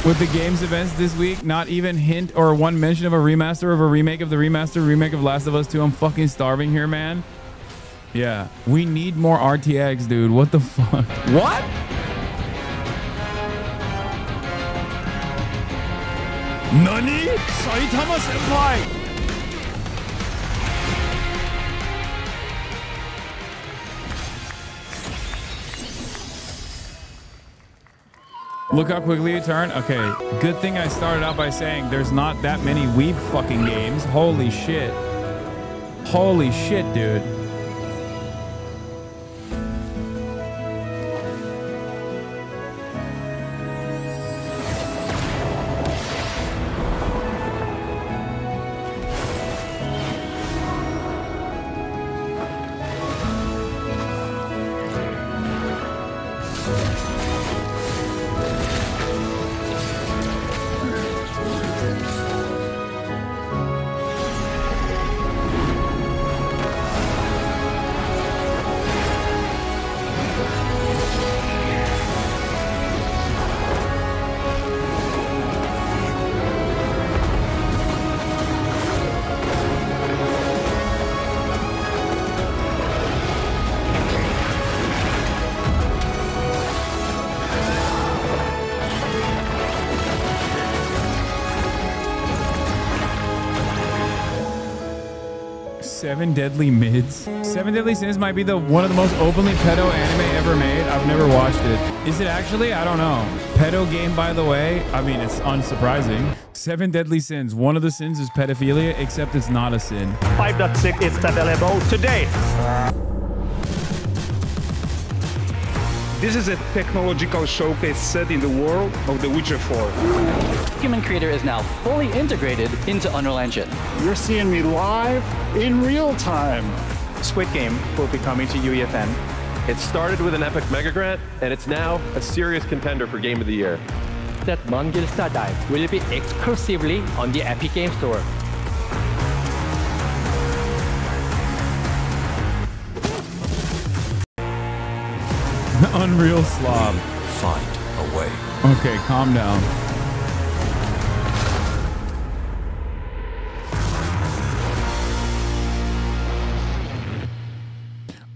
with the games events this week. Not even hint or one mention of a remaster of a remake of the remake of Last of Us 2. I'm fucking starving here, man. Yeah, we need more RTX, dude. What the fuck? What? Nani? Saitama Senpai! Look how quickly you turn. Okay, good thing I started out by saying there's not that many weeb fucking games. Holy shit. Holy shit, dude. Seven Deadly Mids. Seven Deadly Sins might be one of the most openly pedo anime ever made. I've never watched it. Is it actually? I don't know. Pedo game, by the way. I mean, it's unsurprising. Seven Deadly Sins. One of the sins is pedophilia, except it's not a sin. 5.6 is available today. This is a technological showcase set in the world of The Witcher 4. Human Creator is now fully integrated into Unreal Engine. You're seeing me live in real time. Squid Game will be coming to UEFN. It started with an epic mega grant, and it's now a serious contender for Game of the Year. That Mongil Star Dive will be exclusively on the Epic Game Store. Unreal slob. Find a way. Okay, calm down.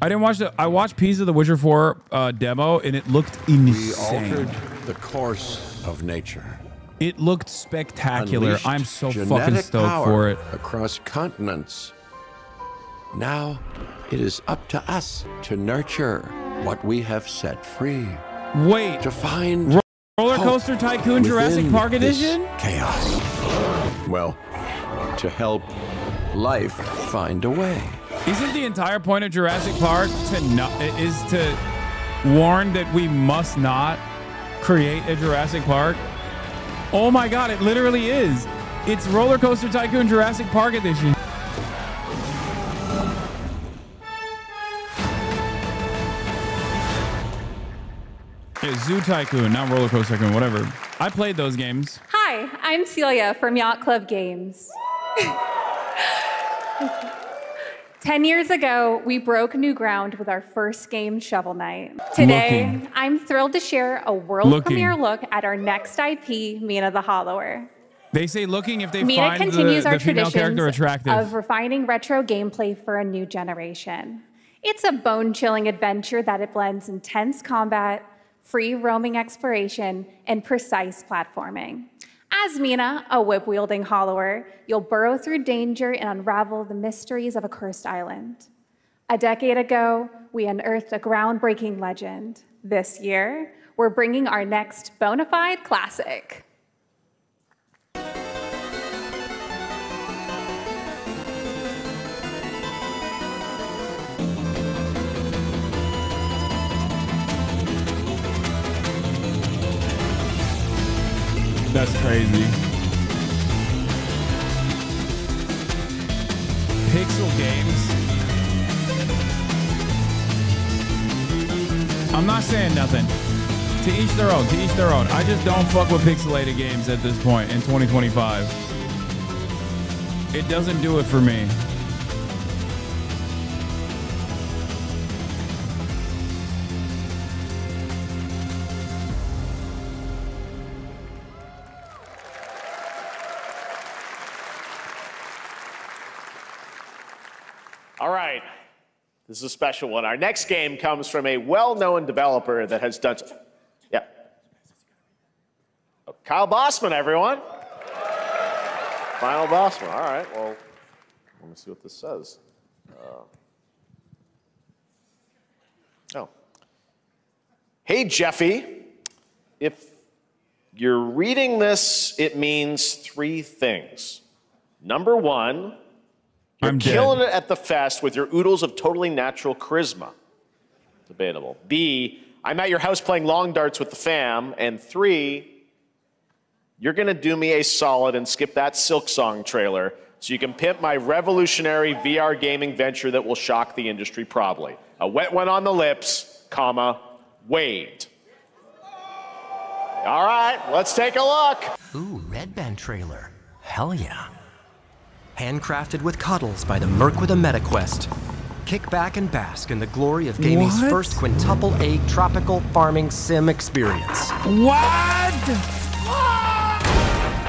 I didn't watch I watched pieces of the Witcher 4 demo, and it looked insane. We altered the course of nature. It looked spectacular. Unleashed I'm so fucking genetic stoked power for it. Across continents. Now it is up to us to nurture what we have set free. Wait. To find Roller Coaster Tycoon Jurassic Park this Edition? Chaos. Well, to help life find a way. Isn't the entire point of Jurassic Park to warn that we must not create a Jurassic Park? Oh my god, it literally is. It's Roller Coaster Tycoon Jurassic Park Edition. Yeah, Zoo Tycoon, not Roller Coaster Tycoon, whatever. I played those games. Hi, I'm Celia from Yacht Club Games. 10 years ago, we broke new ground with our first game, Shovel Knight. Today, I'm thrilled to share a world premiere look at our next IP, Mina the Hollower. They say looking if they Mina find continues our the female character traditions attractive. of refining retro gameplay for a new generation. It's a bone-chilling adventure that it blends intense combat, free roaming exploration, and precise platforming. As Mina, a whip-wielding hollower, you'll burrow through danger and unravel the mysteries of a cursed island. A decade ago, we unearthed a groundbreaking legend. This year, we're bringing our next bona fide classic. That's crazy. Pixel games. I'm not saying nothing. To each their own, to each their own. I just don't fuck with pixelated games at this point in 2025. It doesn't do it for me. All right, this is a special one. Our next game comes from a well-known developer that has done... Yeah. Oh, Kyle Bossman, everyone. Final Bossman. All right, well, let me see what this says. Oh. Hey, Jeffy. If you're reading this, it means 3 things. Number 1... You're killing it at the fest with your oodles of totally natural charisma. Debatable. B, I'm at your house playing long darts with the fam. And 3, you're going to do me a solid and skip that Silk Song trailer so you can pimp my revolutionary VR gaming venture that will shock the industry probably. A wet one on the lips, comma, Wade. All right, let's take a look. Ooh, Red Band trailer. Hell yeah. Handcrafted with cuddles by the Merc with a MetaQuest. Kick back and bask in the glory of gaming's first quintuple A tropical farming sim experience. What?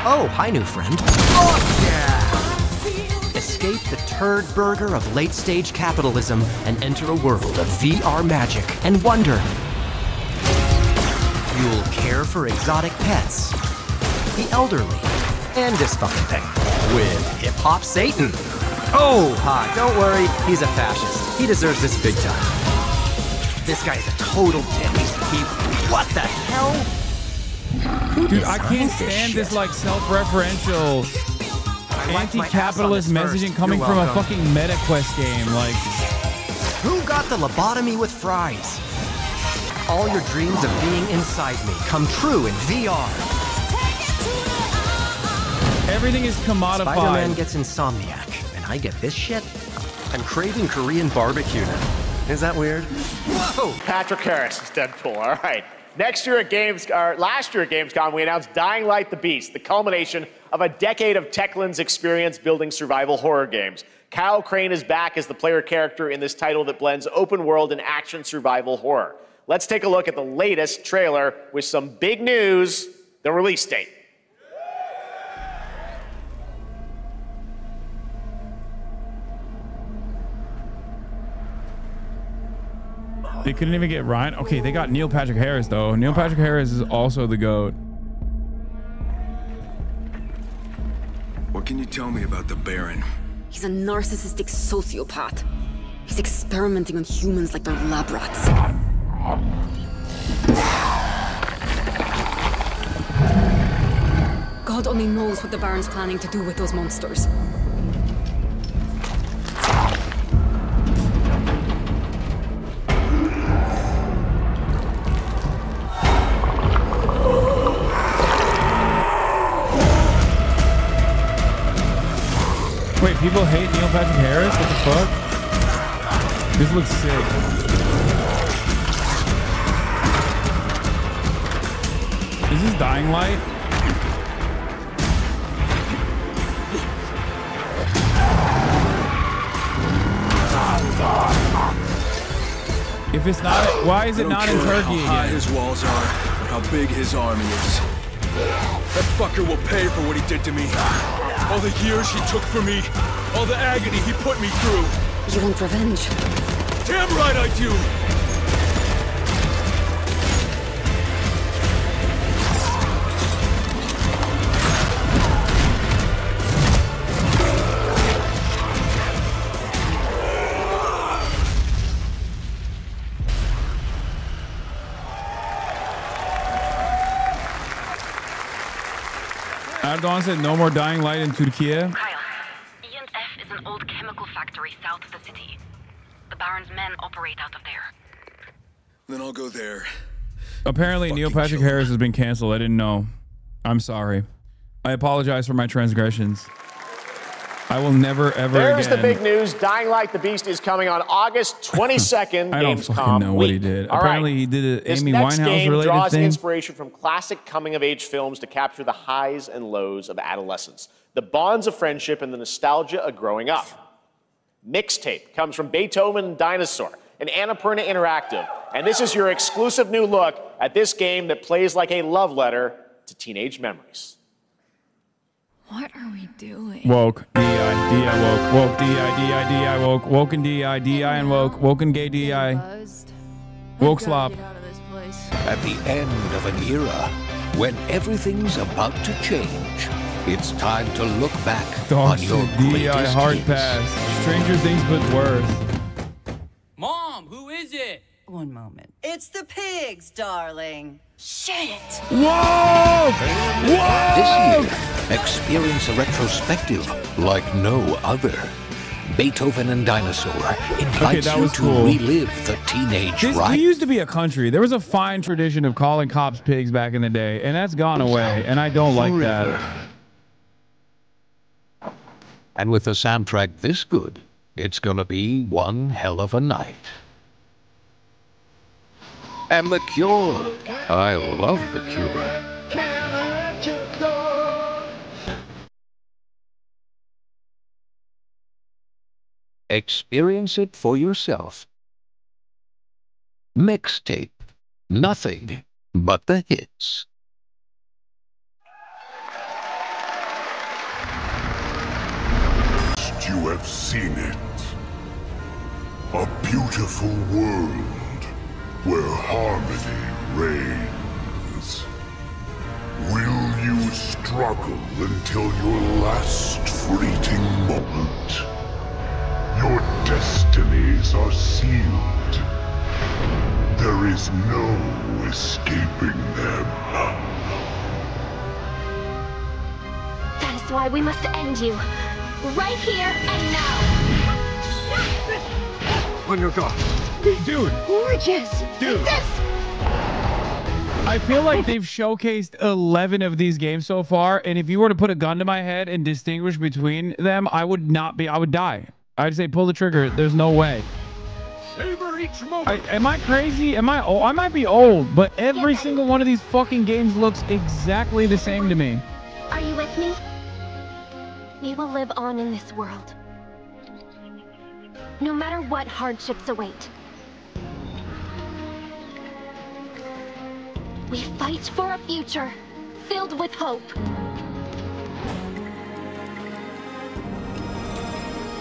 Oh, hi, new friend. Oh, yeah! Escape the turd burger of late-stage capitalism and enter a world of VR magic and wonder. You'll care for exotic pets, the elderly, and this fucking thing. With hip-hop Satan. Oh, hi, don't worry, he's a fascist. He deserves this big time. This guy's a total dick. What the hell? Dude, I can't stand this like self-referential anti-capitalist messaging coming from a fucking MetaQuest game. Like, who got the lobotomy with fries? All your dreams of being inside me come true in VR. Everything is commodified. Spider-Man gets Insomniac, and I get this shit? I'm craving Korean barbecue now. Is that weird? Whoa! Patrick Harris is Deadpool. All right. Last year at Gamescom, we announced Dying Light: The Beast, the culmination of a decade of Techland's experience building survival horror games. Kyle Crane is back as the player character in this title that blends open world and action survival horror. Let's take a look at the latest trailer with some big news, the release date. They couldn't even get Ryan. Okay, they got Neil Patrick Harris, though. Neil Patrick Harris is also the GOAT. What can you tell me about the Baron? He's a narcissistic sociopath. He's experimenting on humans like they're lab rats. God only knows what the Baron's planning to do with those monsters. Wait, people hate Neil Patrick Harris? What the fuck? This looks sick. Is this Dying Light? If it's not, why is it not in Turkey again? How high his walls are, or how big his army is. That fucker will pay for what he did to me. All the years he took from me, all the agony he put me through. You want revenge? Damn right I do! Erdogan said no more Dying Light in Turkey. E&F is an old chemical factory south of the city. The Baron's men operate out of there. Then I'll go there. Apparently, Neil Patrick Harris has been canceled. I didn't know. I'm sorry. I apologize for my transgressions. I will never, ever There's again. the big news. Dying Light the Beast is coming on August 22nd. I don't fucking know what he did. Apparently, he did an Amy Winehouse-related draws thing. inspiration from classic coming-of-age films to capture the highs and lows of adolescence, the bonds of friendship, and the nostalgia of growing up. Mixtape comes from Beethoven and Dinosaur, an Annapurna Interactive, and this is your exclusive new look at this game that plays like a love letter to teenage memories. What are we doing? Woke, D-I, D-I, woke, woke, D-I, D-I, D-I, woke, woken D-I, D-I, and woke, woken gay D-I, woke slop. At the end of an era, when everything's about to change, it's time to look back on your D-I, greatest hard hits. pass. Stranger Things, but worse. Mom, who is it? One moment. It's the pigs, darling. Shit! Whoa! Whoa! This year, experience a retrospective like no other. Beethoven and Dinosaur invites you to relive the teenage ride. We used to be a country. There was a fine tradition of calling cops pigs back in the day, and that's gone away, and I don't like that. And with a soundtrack this good, it's gonna be one hell of a night. And The Cure. I love The Cure. Experience it for yourself. Mixtape. Nothing but the hits. You have seen it. A beautiful world where harmony reigns. Will you struggle until your last fleeting moment? Your destinies are sealed. There is no escaping them. That is why we must end you. Right here and now. On your guard. Dude. Gorgeous. Dude. I feel like they've showcased 11 of these games so far, and if you were to put a gun to my head and distinguish between them, I would die. I'd say pull the trigger. There's no way. Savor each moment. Am I crazy? Am I old? I might be old, but every single one of these fucking games looks exactly the same to me. Are you with me? We will live on in this world. No matter what hardships await. We fight for a future filled with hope.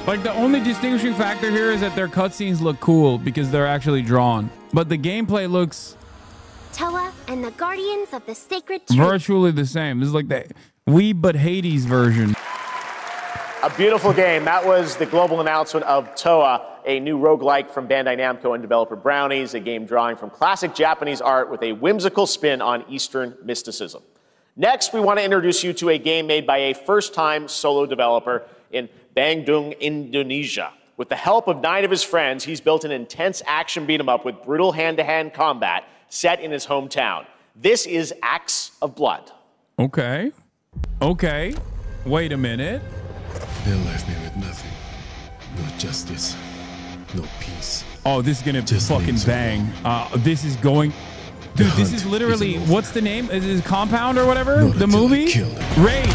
Like, the only distinguishing factor here is that their cutscenes look cool because they're actually drawn. But the gameplay looks Toa and the Guardians of the Sacred Tree. virtually the same. This is like the We But Hades version. A beautiful game. That was the global announcement of Toa, a new roguelike from Bandai Namco and developer Brownies, a game drawing from classic Japanese art with a whimsical spin on Eastern mysticism. Next, we want to introduce you to a game made by a first-time solo developer in Bandung, Indonesia. With the help of 9 of his friends, he's built an intense action beat-em-up with brutal hand-to-hand combat set in his hometown. This is Acts of Blood. Okay. Okay. Wait a minute. They left me with nothing. No justice. No peace. Oh, this is gonna fucking bang. This is going... Dude, this is literally... What's the name? Is it Compound or whatever? The movie? Raid.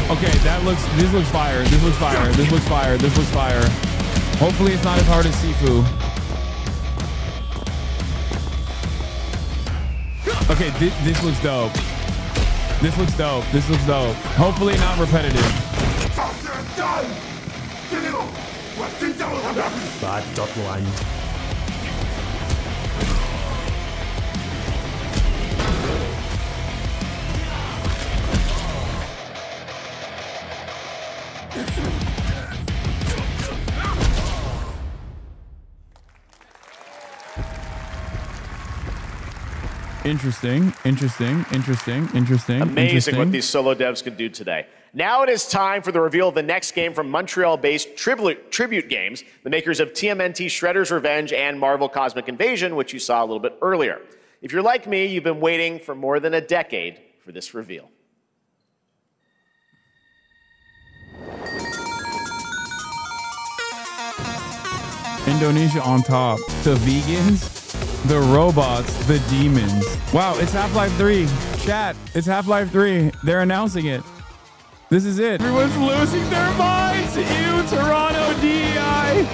Okay, this looks fire. This looks fire. This looks fire. This looks fire. Hopefully it's not as hard as Sifu. Okay, this looks dope. This looks dope. This looks dope. Hopefully not repetitive. Bad.1. Interesting. Amazing what these solo devs can do today. Now it is time for the reveal of the next game from Montreal-based Tribute Games, the makers of TMNT Shredder's Revenge and Marvel Cosmic Invasion, which you saw a little bit earlier. If you're like me, you've been waiting for more than a decade for this reveal. Indonesia on top. The vegans, the robots, the demons. Wow, it's Half-Life 3. Chat, it's Half-Life 3. They're announcing it. This is it. Everyone's losing their minds. Ew, Toronto DEI.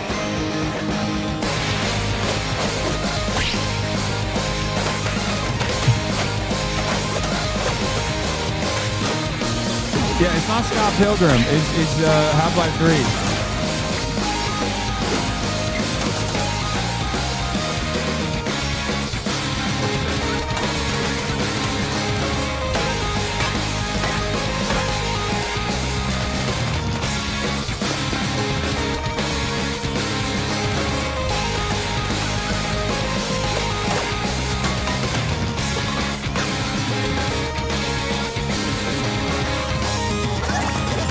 Yeah, it's not Scott Pilgrim. It's Half-Life 3.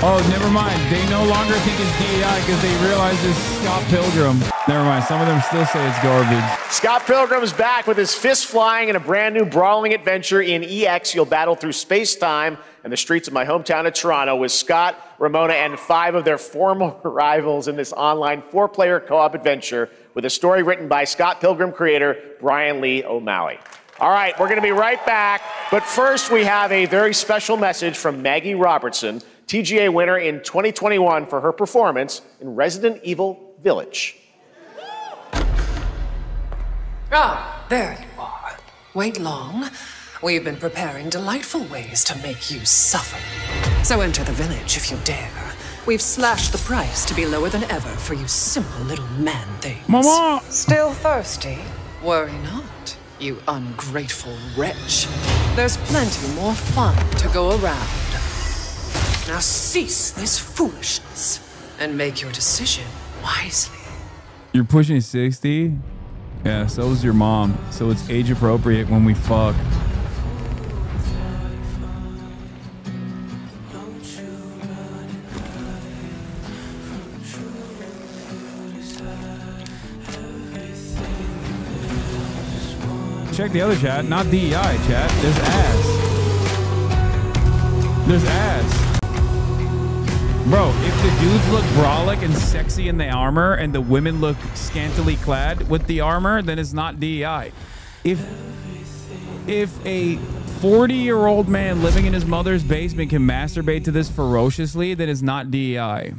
Oh, never mind. They no longer think it's DEI because they realize it's Scott Pilgrim. Never mind. Some of them still say it's garbage. Scott Pilgrim is back with his fists flying in a brand new brawling adventure in EX. You'll battle through space-time and the streets of my hometown of Toronto with Scott, Ramona, and 5 of their former rivals in this online 4-player co-op adventure with a story written by Scott Pilgrim creator Brian Lee O'Malley. All right, we're going to be right back. But first, we have a very special message from Maggie Robertson, TGA winner in 2021 for her performance in Resident Evil Village. Ah, there you are. Wait long. We've been preparing delightful ways to make you suffer. So enter the village if you dare. We've slashed the price to be lower than ever for you simple little man things. Mama! Still thirsty? Worry not, you ungrateful wretch. There's plenty more fun to go around. Now cease this foolishness and make your decision wisely. You're pushing 60? Yeah, so is your mom. So it's age appropriate when we fuck. Check the other chat, not DEI chat. There's ass. There's ass. Bro, if the dudes look brolic and sexy in the armor and the women look scantily clad with the armor, then it's not DEI. If a 40-year-old man living in his mother's basement can masturbate to this ferociously, then it's not DEI.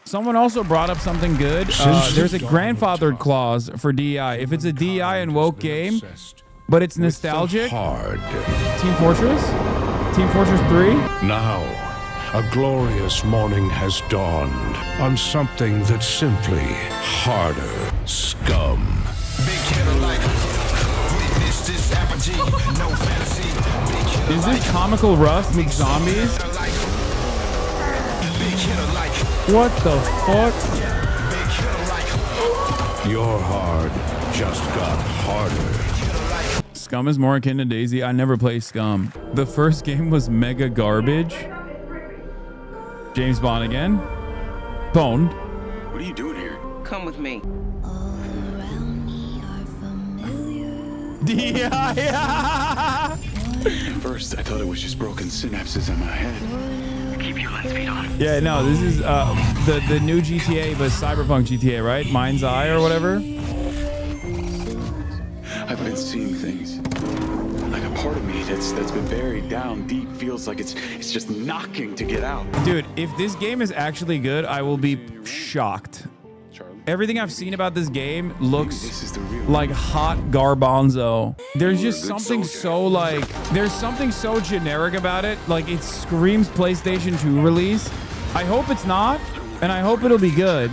Someone also brought up something good. There's a grandfathered clause for DEI. If it's a DEI and woke game, but it's nostalgic. Team Fortress? Team Fortress 3? Now, a glorious morning has dawned on something that's simply harder. Scum. Is this comical Rust with zombies? What the fuck? Your hard just got harder. Scum is more akin to Daisy. I never play Scum. The first game was mega garbage. James Bond again. Boned. What are you doing here? Come with me. Yeah. At first, I thought it was just broken synapses in my head. Keep your lens feet on. Yeah, no, this is the new GTA, but Cyberpunk GTA, right? Mind's Eye or whatever. I've been seeing things. Like a part of me that's been buried down deep feels like it's just knocking to get out. Dude, if this game is actually good, I will be shocked. Everything I've seen about this game looks like hot garbanzo. There's just something so like, there's something so generic about it. Like it screams PlayStation 2 release. I hope it's not, and I hope it'll be good.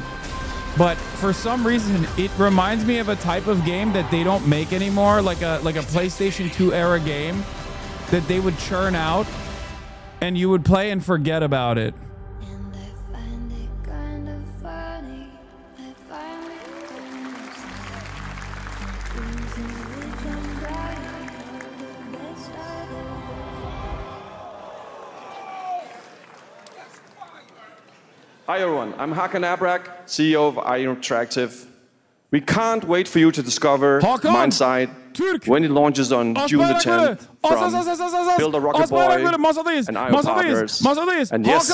But for some reason, it reminds me of a type of game that they don't make anymore, like a PlayStation 2 era game that they would churn out and you would play and forget about it. Hi everyone, I'm Hasan Abrak, CEO of IO Interactive. We can't wait for you to discover Mindside when it launches on June the 10th from Build a Rocket Boy and IO Partners. And yes,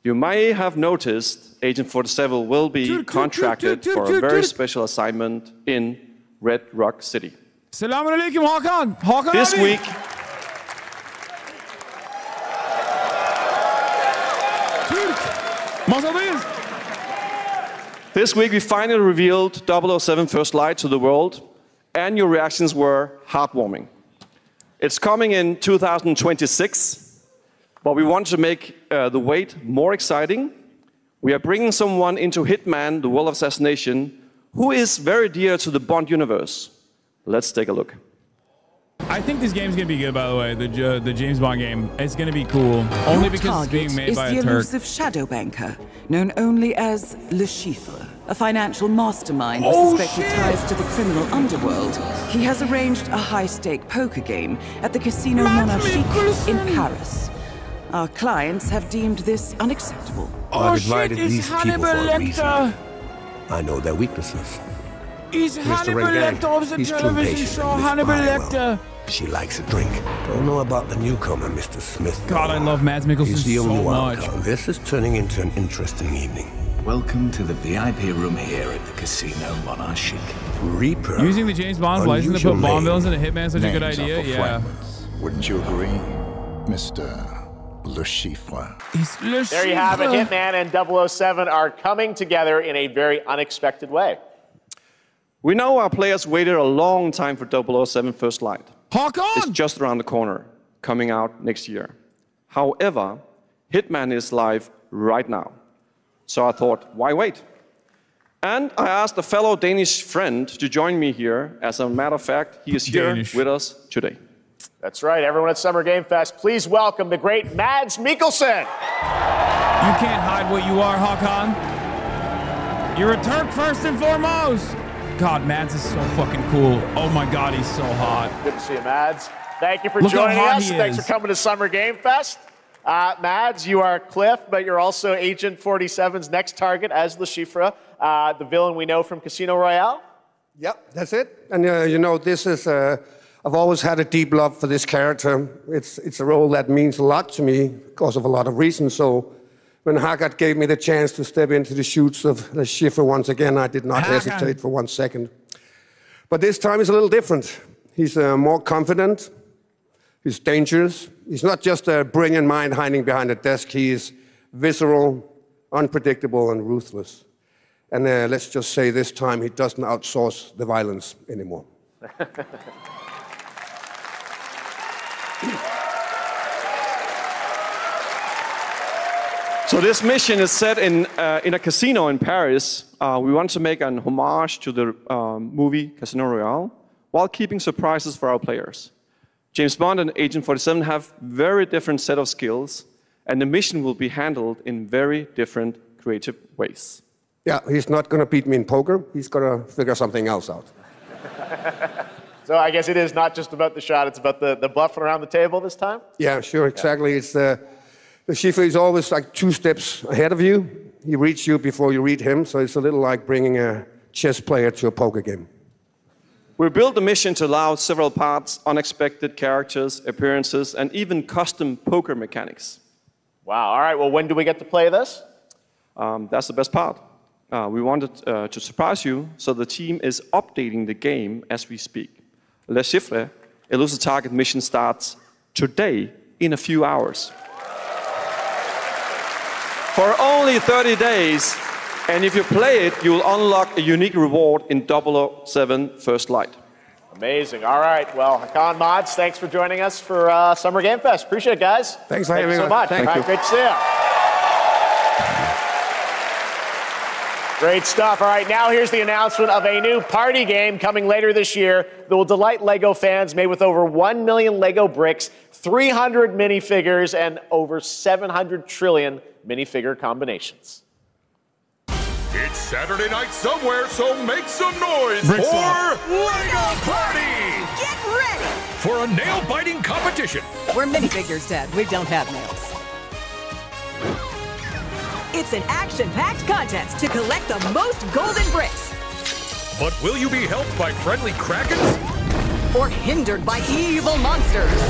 you may have noticed Agent 47 will be contracted for a very special assignment in Red Rock City. Assalamu alaikum, Hasan. This week, This week we finally revealed 007 First Light to the world, and your reactions were heartwarming. It's coming in 2026, but we want to make the wait more exciting. We are bringing someone into Hitman, the World of Assassination, who is very dear to the Bond universe. Let's take a look. I think this game's gonna be good, by the way. The James Bond game. It's gonna be cool. Only because it's being made by a Turk. Is the elusive shadow banker, known only as Le Chiffre, a financial mastermind with suspected ties to the criminal underworld. He has arranged a high-stake poker game at the Casino Monarchique in Paris. Our clients have deemed this unacceptable. I've invited these people for a reason. I know their weaknesses. He's Hannibal Lecter of the television show Hannibal Lecter. She likes a drink. Don't know about the newcomer, Mr. Smith. God, I love Mads Mikkelsen He's the so only much. This is turning into an interesting evening. Welcome to the VIP room here at the Casino Monarchique. Reaper. Using the James Bond's license to put Bond villains in a Hitman is such a good idea. Yeah. Wouldn't you agree, Mr. Le Chiffre? There you have it. Hitman and 007 are coming together in a very unexpected way. We know our players waited a long time for 007 First Light. It's just around the corner, coming out next year. However, Hitman is live right now. So I thought, why wait? And I asked a fellow Danish friend to join me here. As a matter of fact, he is here with us today. That's right, everyone at Summer Game Fest, please welcome the great Mads Mikkelsen. You can't hide what you are, Hakan. You're a Turk first and foremost. God, Mads is so fucking cool. Oh my God, he's so hot. Good to see you, Mads. Thank you for joining us. Thanks for coming to Summer Game Fest. Mads, you are Cliff, but you're also Agent 47's next target as Le Chiffre, the villain we know from Casino Royale. Yep, that's it. And you know, this is, I've always had a deep love for this character. It's a role that means a lot to me because of a lot of reasons. So when Haggard gave me the chance to step into the shoes of Le Chiffre once again, I did not hesitate for 1 second. But this time is a little different. He's more confident. He's dangerous. He's not just a brilliant mind hiding behind a desk. He is visceral, unpredictable, and ruthless. And let's just say this time he doesn't outsource the violence anymore. So this mission is set in a casino in Paris. We want to make an homage to the movie Casino Royale while keeping surprises for our players. James Bond and Agent 47 have very different set of skills, and the mission will be handled in very different creative ways. Yeah, he's not going to beat me in poker. He's going to figure something else out. So I guess it is not just about the shot, it's about the bluffing around the table this time? Yeah, sure, exactly. It's the Schiffer is always like 2 steps ahead of you. He reads you before you read him, so it's a little like bringing a chess player to a poker game. We built the mission to allow several parts, unexpected characters, appearances, and even custom poker mechanics. Wow, all right, well, when do we get to play this? That's the best part. We wanted to surprise you, so the team is updating the game as we speak. Le Chiffre, Elusive Target mission starts today in a few hours. For only 30 days, and if you play it, you will unlock a unique reward in 007 First Light. Amazing. All right. Well, Hakan Mods, thanks for joining us for Summer Game Fest. Appreciate it, guys. Thanks for having me. Thank you so much. Thank you. Great to see you. Great stuff. All right, now here's the announcement of a new party game coming later this year that will delight LEGO fans, made with over 1 million LEGO bricks, 300 minifigures, and over 700 trillion minifigure combinations. It's Saturday night somewhere, so make some noise Bricks for off. LEGO Party! Get ready! For a nail-biting competition. We're minifigures, Dad. We don't have nails. It's an action-packed contest to collect the most golden bricks. But will you be helped by friendly krakens? Or hindered by evil monsters.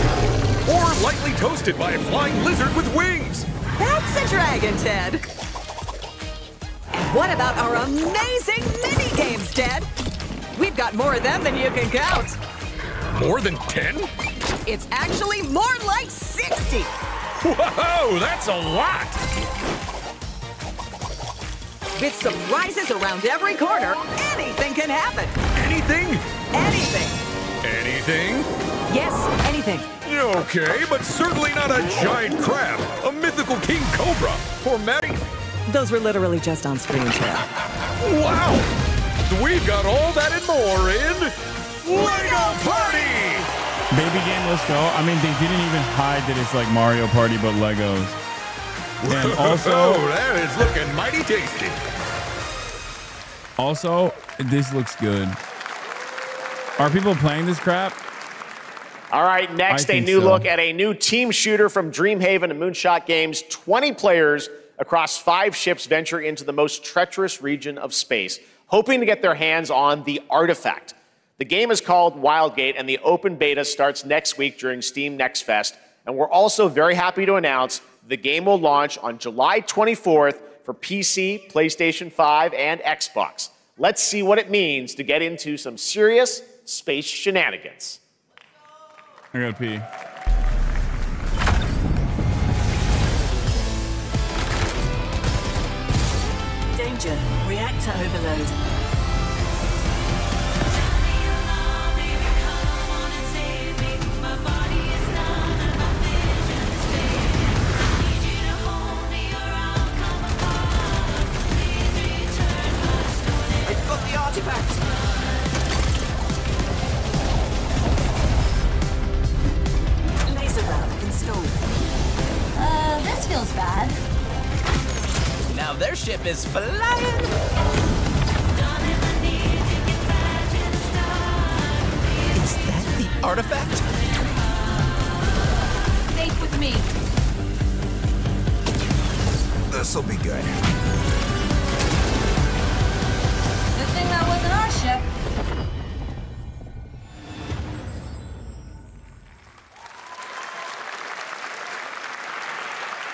Or lightly toasted by a flying lizard with wings? That's a dragon, Ted. And what about our amazing mini-games, Ted? We've got more of them than you can count. More than 10? It's actually more like 60. Whoa, that's a lot! With surprises around every corner, anything can happen. Anything? Anything. Anything? Yes, anything. Okay, but certainly not a giant crab, a mythical king cobra, or Maddie. Those were literally just on screen, Chad. Wow! We've got all that and more in LEGO Party! Baby game, let's go. I mean, they didn't even hide that it's like Mario Party, but Legos. And also, that is looking mighty tasty. Also, this looks good. Are people playing this crap? All right, next, a new look at a new team shooter from Dreamhaven and Moonshot Games. 20 players across 5 ships venture into the most treacherous region of space, hoping to get their hands on the artifact. The game is called Wildgate, and the open beta starts next week during Steam Next Fest. And we're also very happy to announce the game will launch on July 24th for PC, PlayStation 5, and Xbox. Let's see what it means to get into some serious space shenanigans. I gotta pee. Danger. Reactor overload. I've got the artifact! Laser round installed. This feels bad. Now their ship is flying! Is that the artifact? Safe with me. This'll be good. Good thing that wasn't our ship.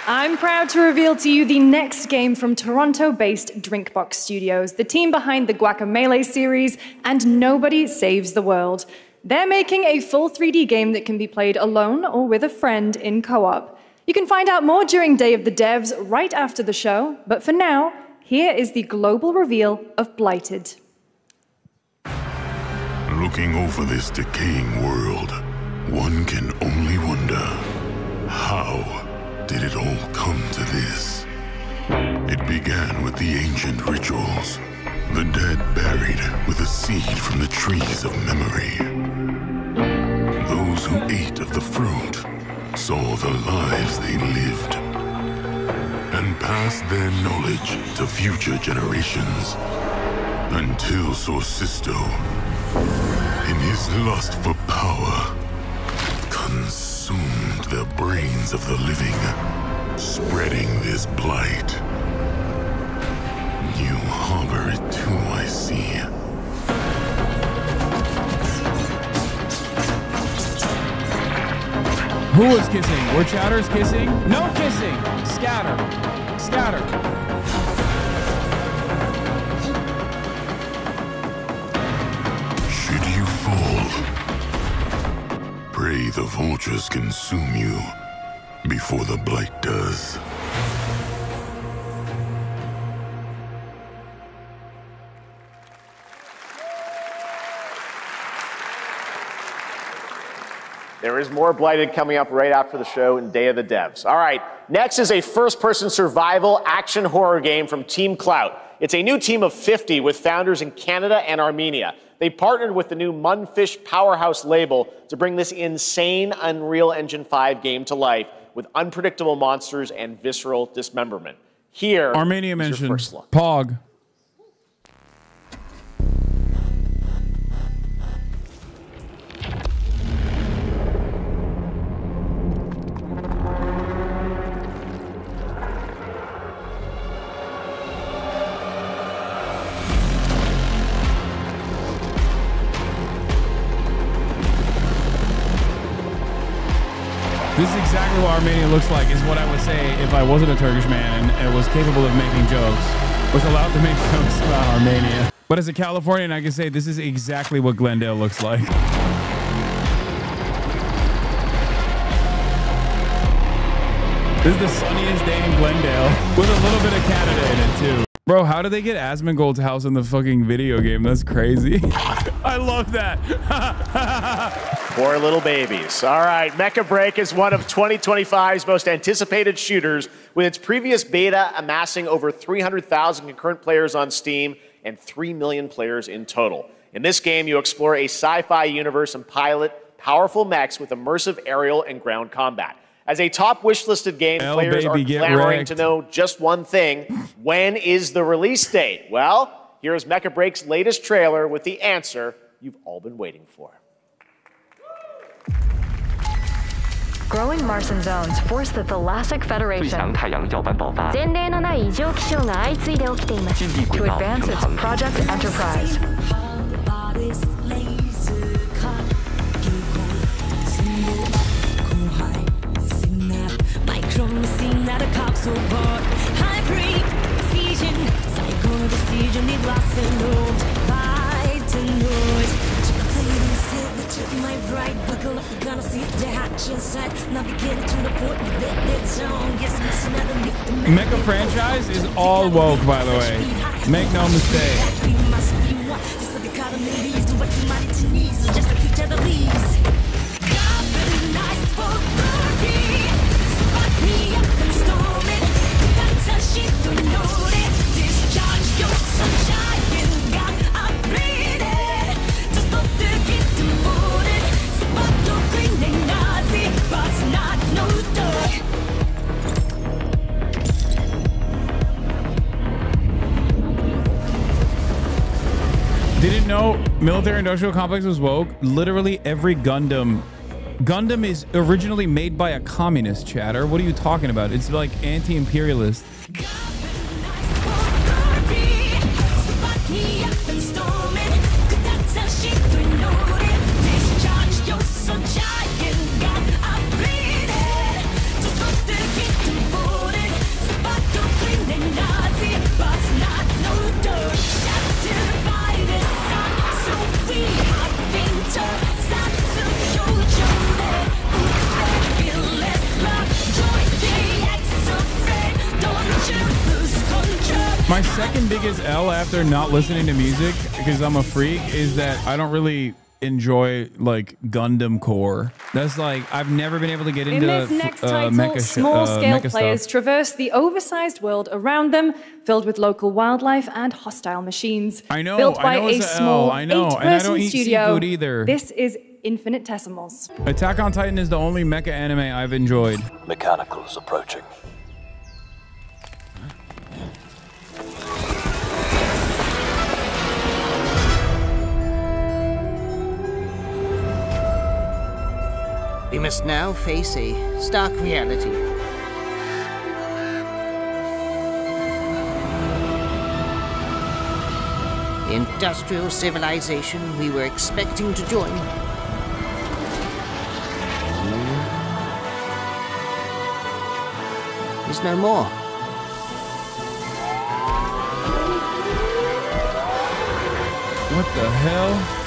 I'm proud to reveal to you the next game from Toronto-based Drinkbox Studios, the team behind the Guacamelee series and Nobody Saves the World. They're making a full 3D game that can be played alone or with a friend in co-op. You can find out more during Day of the Devs right after the show, but for now, here is the global reveal of Blighted. Looking over this decaying world, one can only wonder, how did it all come to this? It began with the ancient rituals, the dead buried with a seed from the trees of memory. Those who ate of the fruit saw the lives they lived and passed their knowledge to future generations until Sorcisto, in his lust for power, consumed the brains of the living, spreading this blight. You harbor it too, I see. Who was kissing? Were chatters kissing? No kissing! Scatter. Scatter. Should you fall, pray the vultures consume you before the blight does. There is more Blighted coming up right after the show in Day of the Devs. All right, next is a first-person survival action horror game from Team Clout. It's a new team of 50 with founders in Canada and Armenia. They partnered with the new Munfish Powerhouse label to bring this insane Unreal Engine 5 game to life with unpredictable monsters and visceral dismemberment. Here, Armenia mentioned Pog. This is exactly what Armenia looks like, is what I would say if I wasn't a Turkish man and was capable of making jokes, was allowed to make jokes about Armenia. But as a Californian, I can say this is exactly what Glendale looks like. This is the sunniest day in Glendale, with a little bit of Canada in it too. Bro, how did they get Asmongold's house in the fucking video game? That's crazy. I love that. Poor little babies. All right, Mecha Break is one of 2025's most anticipated shooters, with its previous beta amassing over 300,000 concurrent players on Steam and 3 million players in total. In this game, you explore a sci-fi universe and pilot powerful mechs with immersive aerial and ground combat. As a top wish-listed game, players are clamoring to know just one thing. When is the release date? Well, here's Mecha Break's latest trailer with the answer you've all been waiting for. Growing Martian zones force the Thalassic Federation to advance its Project Enterprise. Mecha franchise is all woke, by the way. Make no mistake. Didn't know military industrial complex was woke. Literally every Gundam is originally made by a communist, chatter. What are you talking about? It's like anti-imperialist. My second biggest L after not listening to music, because I'm a freak, is that I don't really enjoy like Gundam core. That's like, I've never been able to get into In this next title, small-scale players traverse the oversized world around them, filled with local wildlife and hostile machines. I know, Built by a it's small I know, and I don't eat studio. seafood either. This is Infinitesimals. Attack on Titan is the only mecha anime I've enjoyed. Mechanicals approaching. We must now face a stark reality. The industrial civilization we were expecting to join is no more. What the hell?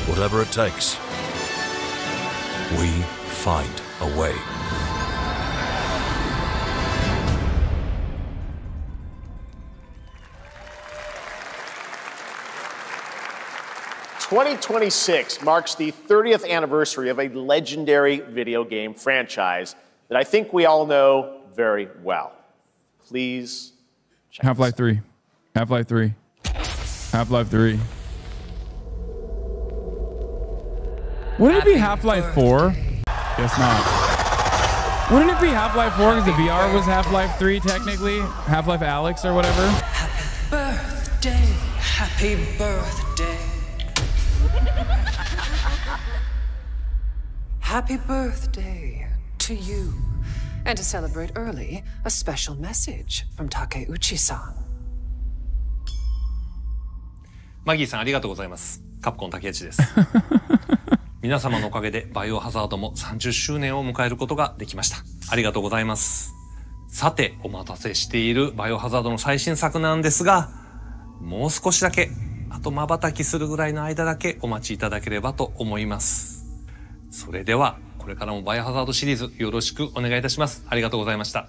Whatever it takes, we find a way. "2026 marks the 30th anniversary of a legendary video game franchise that I think we all know very well. Please check Half-Life 3. Half-Life 3. Half-Life 3. Wouldn't it be Half-Life 4? Guess not. Wouldn't it be Half-Life 4 because the VR was Half-Life 3 technically? Half-Life Alyx or whatever? Birthday, happy birthday. Happy birthday to you. And to celebrate early, a special message from Takeuchi-san. マギーさんありがとうございます。カプコン竹内です。皆様のおかげでバイオハザードも30周年を迎えることができました。ありがとうございます。さて、お待たせしているバイオハザードの最新作なんですが、もう少しだけ、あと瞬きするぐらいの間だけお待ちいただければと思います。それでは、これからもバイオハザードシリーズよろしくお願いいたします。ありがとうございました。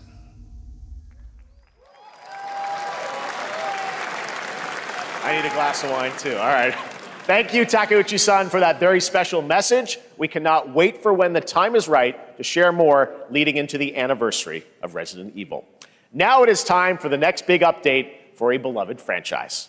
I need a glass of wine too. All right. Thank you, Takeuchi-san, for that very special message. We cannot wait for when the time is right to share more leading into the anniversary of Resident Evil. Now it is time for the next big update for a beloved franchise.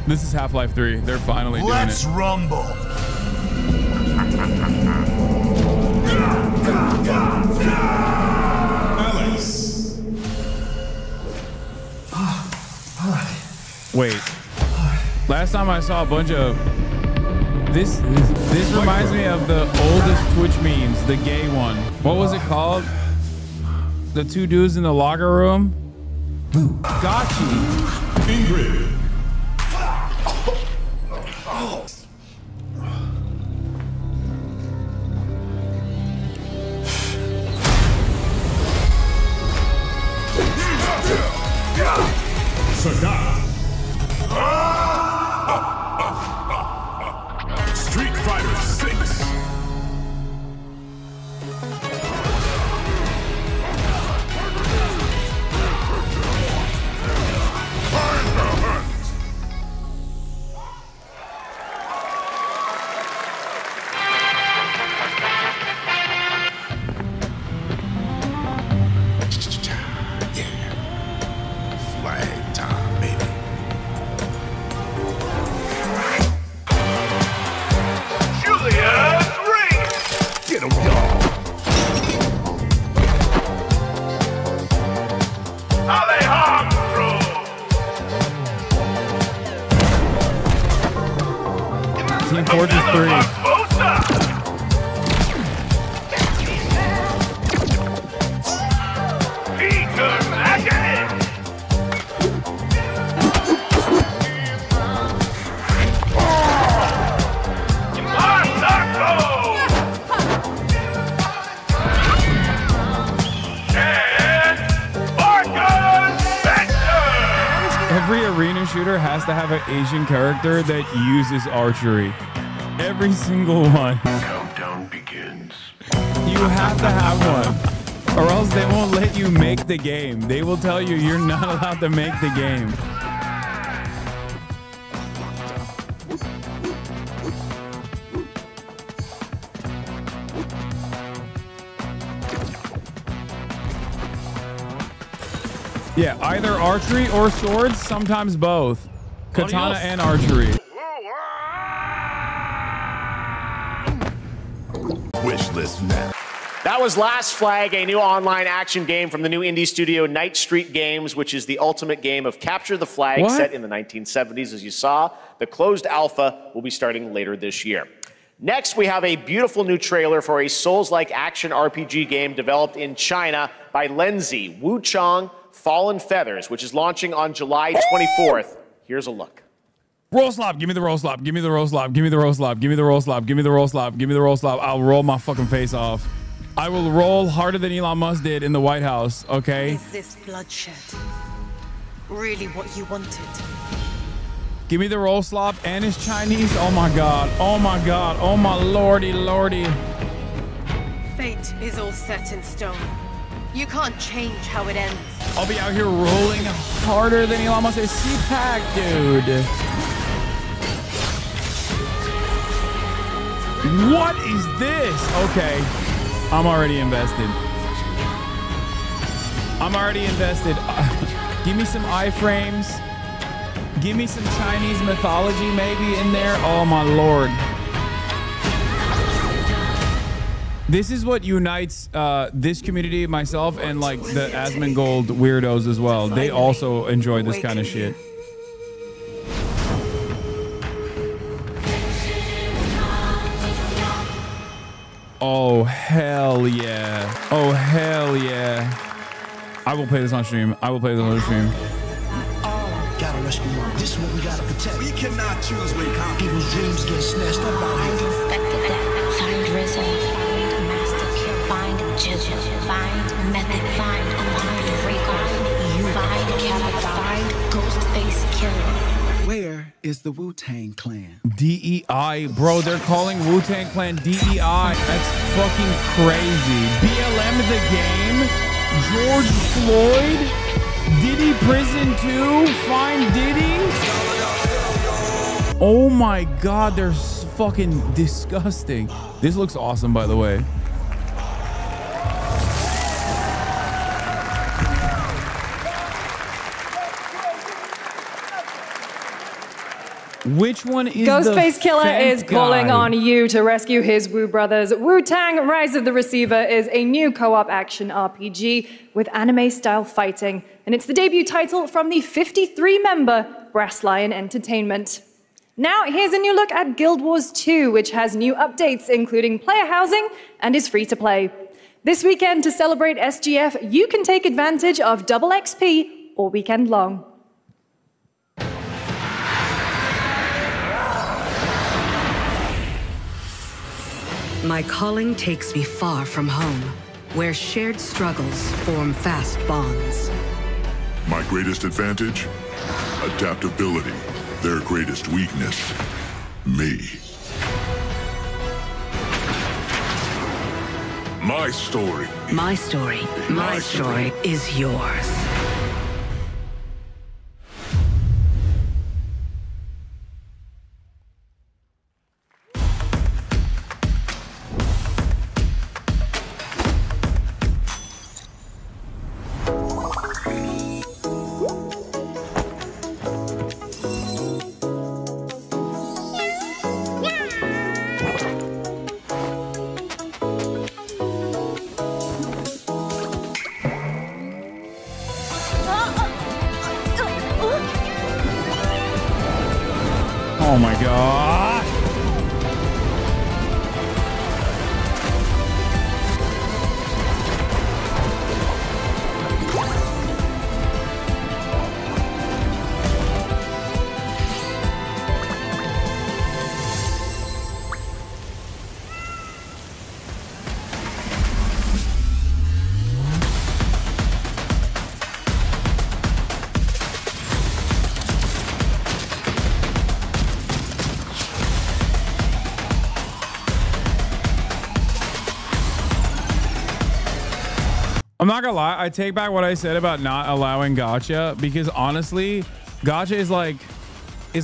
This is Half-Life 3. They're finally doing it. Let's rumble. Alex. Wait. Last time I saw a bunch of this reminds me of the oldest Twitch memes, the gay one. What was it called? The two dudes in the locker room? Gotchi. Ingrid. Street Fighter 6. Flag time, baby. Julia's ring. Get him, y'all. Alejandro. Team Fortress 3. Every arena shooter has to have an Asian character that uses archery. Every single one. Countdown begins. You have to have one, or else they won't let you make the game. They will tell you you're not allowed to make the game. Yeah, either archery or swords, sometimes both. Katana and archery. Wish list now. That was Last Flag, a new online action game from the new indie studio Night Street Games, which is the ultimate game of capture the flag set in the 1970s. As you saw, the closed alpha will be starting later this year. Next, we have a beautiful new trailer for a Souls-like action RPG game developed in China by Lenzi, Wu Chong, Fallen Feathers, which is launching on July 24th. Here's a look. Roll slop, give me the roll slop, give me the roll slop, give me the roll slop, give me the roll slop, give me the roll slop, give me the roll slop. I'll roll my fucking face off. I will roll harder than Elon Musk did in the White House, okay? Is this bloodshed really what you wanted? Give me the roll slop, and it's Chinese. Oh my god, oh my god, oh my lordy lordy. Fate is all set in stone. You can't change how it ends. I'll be out here rolling harder than Elon Musk. CPAC, dude. What is this? Okay, I'm already invested. I'm already invested. Give me some iframes. Give me some Chinese mythology maybe in there. Oh my lord. This is what unites this community, myself, and like the Asmongold weirdos as well. They also enjoy this kind of shit. Oh, hell yeah. Oh, hell yeah. I will play this on stream. I will play this on stream. Gotta rescue mom. This is what we gotta protect. We cannot choose when people's dreams get snatched up out here. Find Inspector Death, find RZA, find Master Kill, find Jill, find Method, find Rico, you find Cabot, find Ghostface Killer. Where is the Wu-Tang Clan? DEI, bro, they're calling Wu-Tang Clan DEI. That's fucking crazy. BLM the game? George Floyd? Diddy Prison 2? Find Diddy? Oh my god, they're fucking disgusting. This looks awesome, by the way. Which one is Ghostface Killer Fent is calling guy? on you to rescue his Wu brothers. Wu-Tang Rise of the Receiver is a new co-op action RPG with anime-style fighting, and it's the debut title from the 53-member Brass Lion Entertainment. Now, here's a new look at Guild Wars 2, which has new updates, including player housing, and is free to play. This weekend, to celebrate SGF, you can take advantage of double XP all weekend long. My calling takes me far from home, where shared struggles form fast bonds. My greatest advantage? Adaptability. Their greatest weakness? Me. My story. My story. My story is yours. Oh my god. not gonna lie, I take back what I said about not allowing gacha, because honestly, gacha is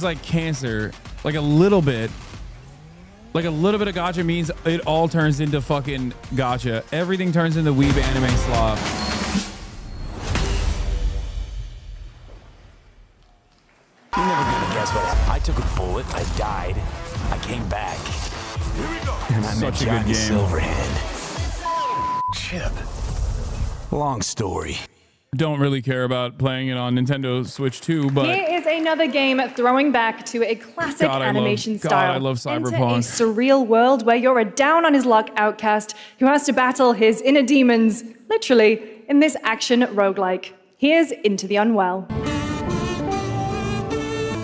like cancer. Like a little bit of gacha means it all turns into fucking gacha. Everything turns into weeb anime slop. You're never gonna guess what happened. I took a bullet, I died, I came back. Here we go. And I met Johnny Silverhand. Chip. Long story. Don't really care about playing it on Nintendo Switch 2, but here is another game throwing back to a classic animation style. I love Cyberpunk. Enter a surreal world where you're a down on his luck outcast who has to battle his inner demons, literally, in this action roguelike. Here's Into the Unwell.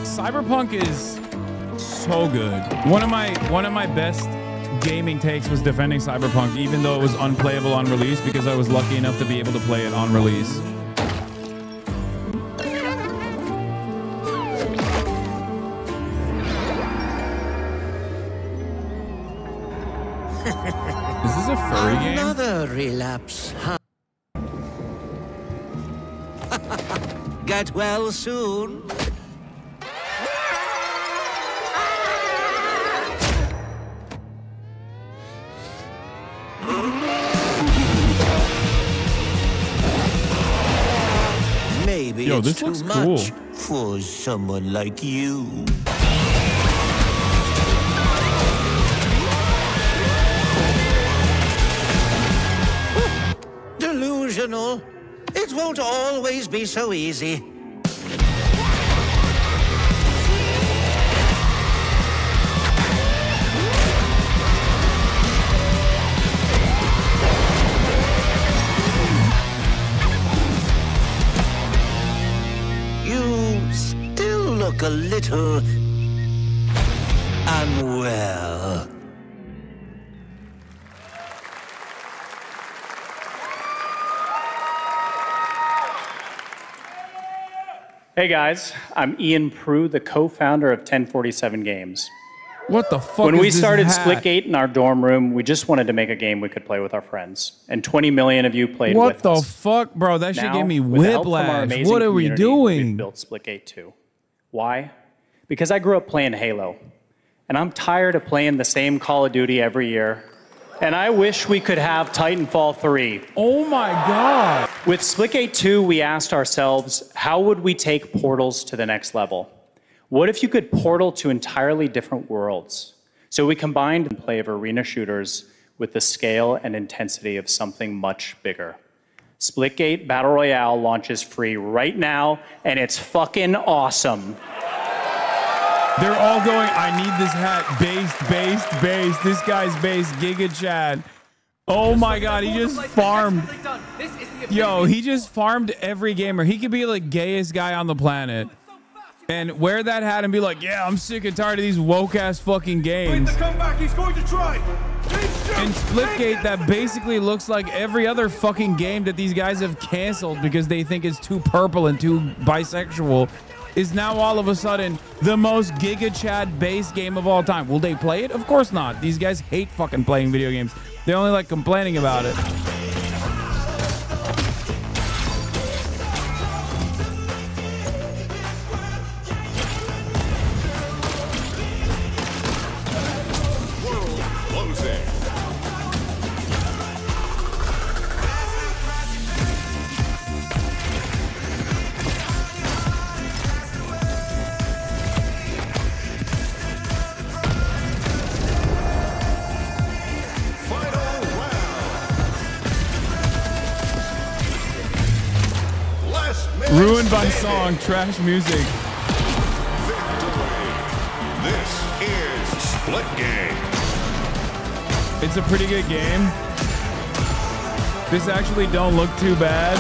Cyberpunk is so good. One of my best gaming takes was defending Cyberpunk, even though it was unplayable on release, because I was lucky enough to be able to play it on release. Is this a furry game? Another relapse, huh? Get well soon. Maybe Yo, it's this too looks much cool. for someone like you. Delusional. It won't always be so easy. You still look a little unwell. Hey guys, I'm Ian Prue, the co-founder of 1047 Games. What the fuck When is we this started hat? Splitgate in our dorm room, we just wanted to make a game we could play with our friends. And 20 million of you played What with the us. fuck, bro? That shit Now, gave me with the help from our whiplash. amazing What are we community, doing? We've built Splitgate 2. Why? Because I grew up playing Halo. And I'm tired of playing the same Call of Duty every year. And I wish we could have Titanfall 3. Oh my God. With Splitgate 2, we asked ourselves, how would we take portals to the next level? What if you could portal to entirely different worlds? So we combined the play of arena shooters with the scale and intensity of something much bigger. Splitgate Battle Royale launches free right now, and it's fucking awesome. They're all going, I need this hat. Based. This guy's based. Giga Chad. Oh my God, he just farmed. Yo, he just farmed every gamer. He could be like gayest guy on the planet and wear that hat and be like, yeah, I'm sick and tired of these woke ass fucking games. He's going to try. And Splitgate, that basically looks like every other fucking game that these guys have canceled because they think it's too purple and too bisexual, is now all of a sudden the most Giga Chad based game of all time. Will they play it? Of course not. These guys hate fucking playing video games. They only like complaining about it. Ruined by song, trash music. This is Splitgate. It's a pretty good game. This actually don't look too bad.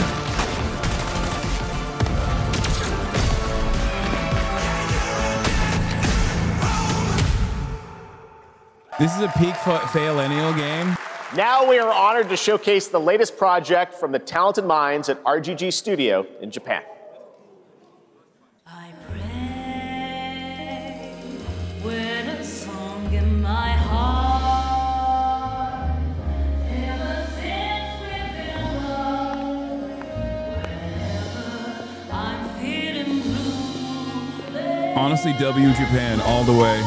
This is a peak fail-ennial game. Now we are honored to showcase the latest project from the talented minds at RGG Studio in Japan. With a song in my heart, ever since we've been alone. Honestly, W Japan all the way.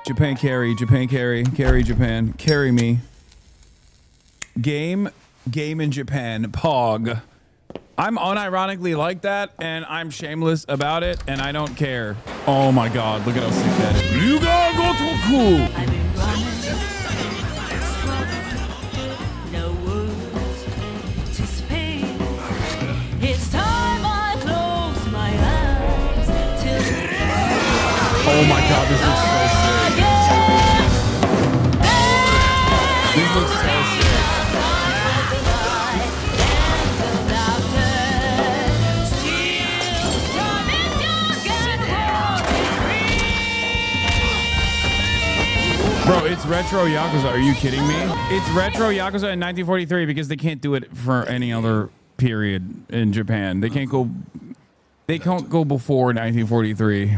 Japan carry, Japan carry, carry Japan, carry me. Game in Japan, Pog. I'm unironically like that, and I'm shameless about it, and I don't care. Oh my god, look at how sick that is. You gotta go to cool. It's time I close my eyes till Oh my god, this looks so sick. This looks so sick. Bro, it's retro Yakuza. Are you kidding me? It's retro Yakuza in 1943 because they can't do it for any other period in Japan. They can't go. They can't go before 1943.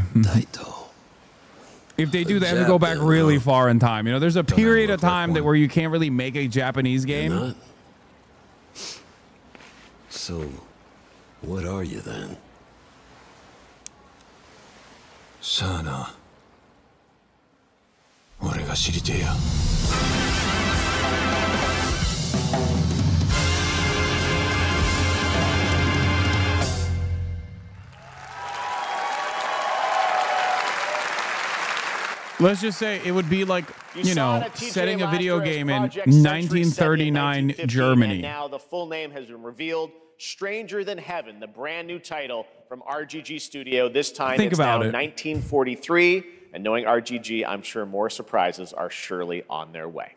If they do, they have to go back really far in time. You know, there's a period of time that where you can't really make a Japanese game. So, what are you then? Sana. 俺が知りてえや。Let's just say it would be like, you know, setting a video game in 1939 Germany. And now the full name has been revealed. Stranger Than Heaven, the brand new title from RGG Studio. This time it's now 1943. And knowing RGG, I'm sure more surprises are surely on their way.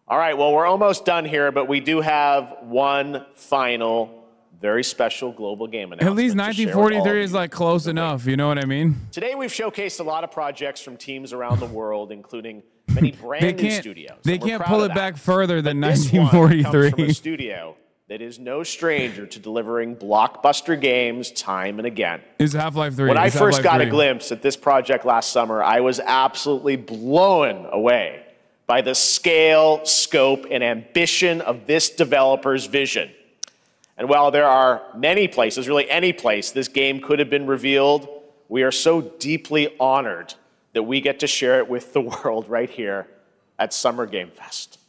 All right, well, we're almost done here, but we do have one final, very special global game announcement. At least 1943 is like close enough, you know what I mean? Today we've showcased a lot of projects from teams around the world, including many brand new studios. They can't pull it back further than But this one comes 1943. from a studio that is no stranger to delivering blockbuster games time and again. Is Half-Life 3. When I It's first Half-Life got 3. a glimpse at this project last summer, I was absolutely blown away by the scale, scope, and ambition of this developer's vision. And while there are many places, really any place, this game could have been revealed, we are so deeply honored that we get to share it with the world right here at Summer Game Fest.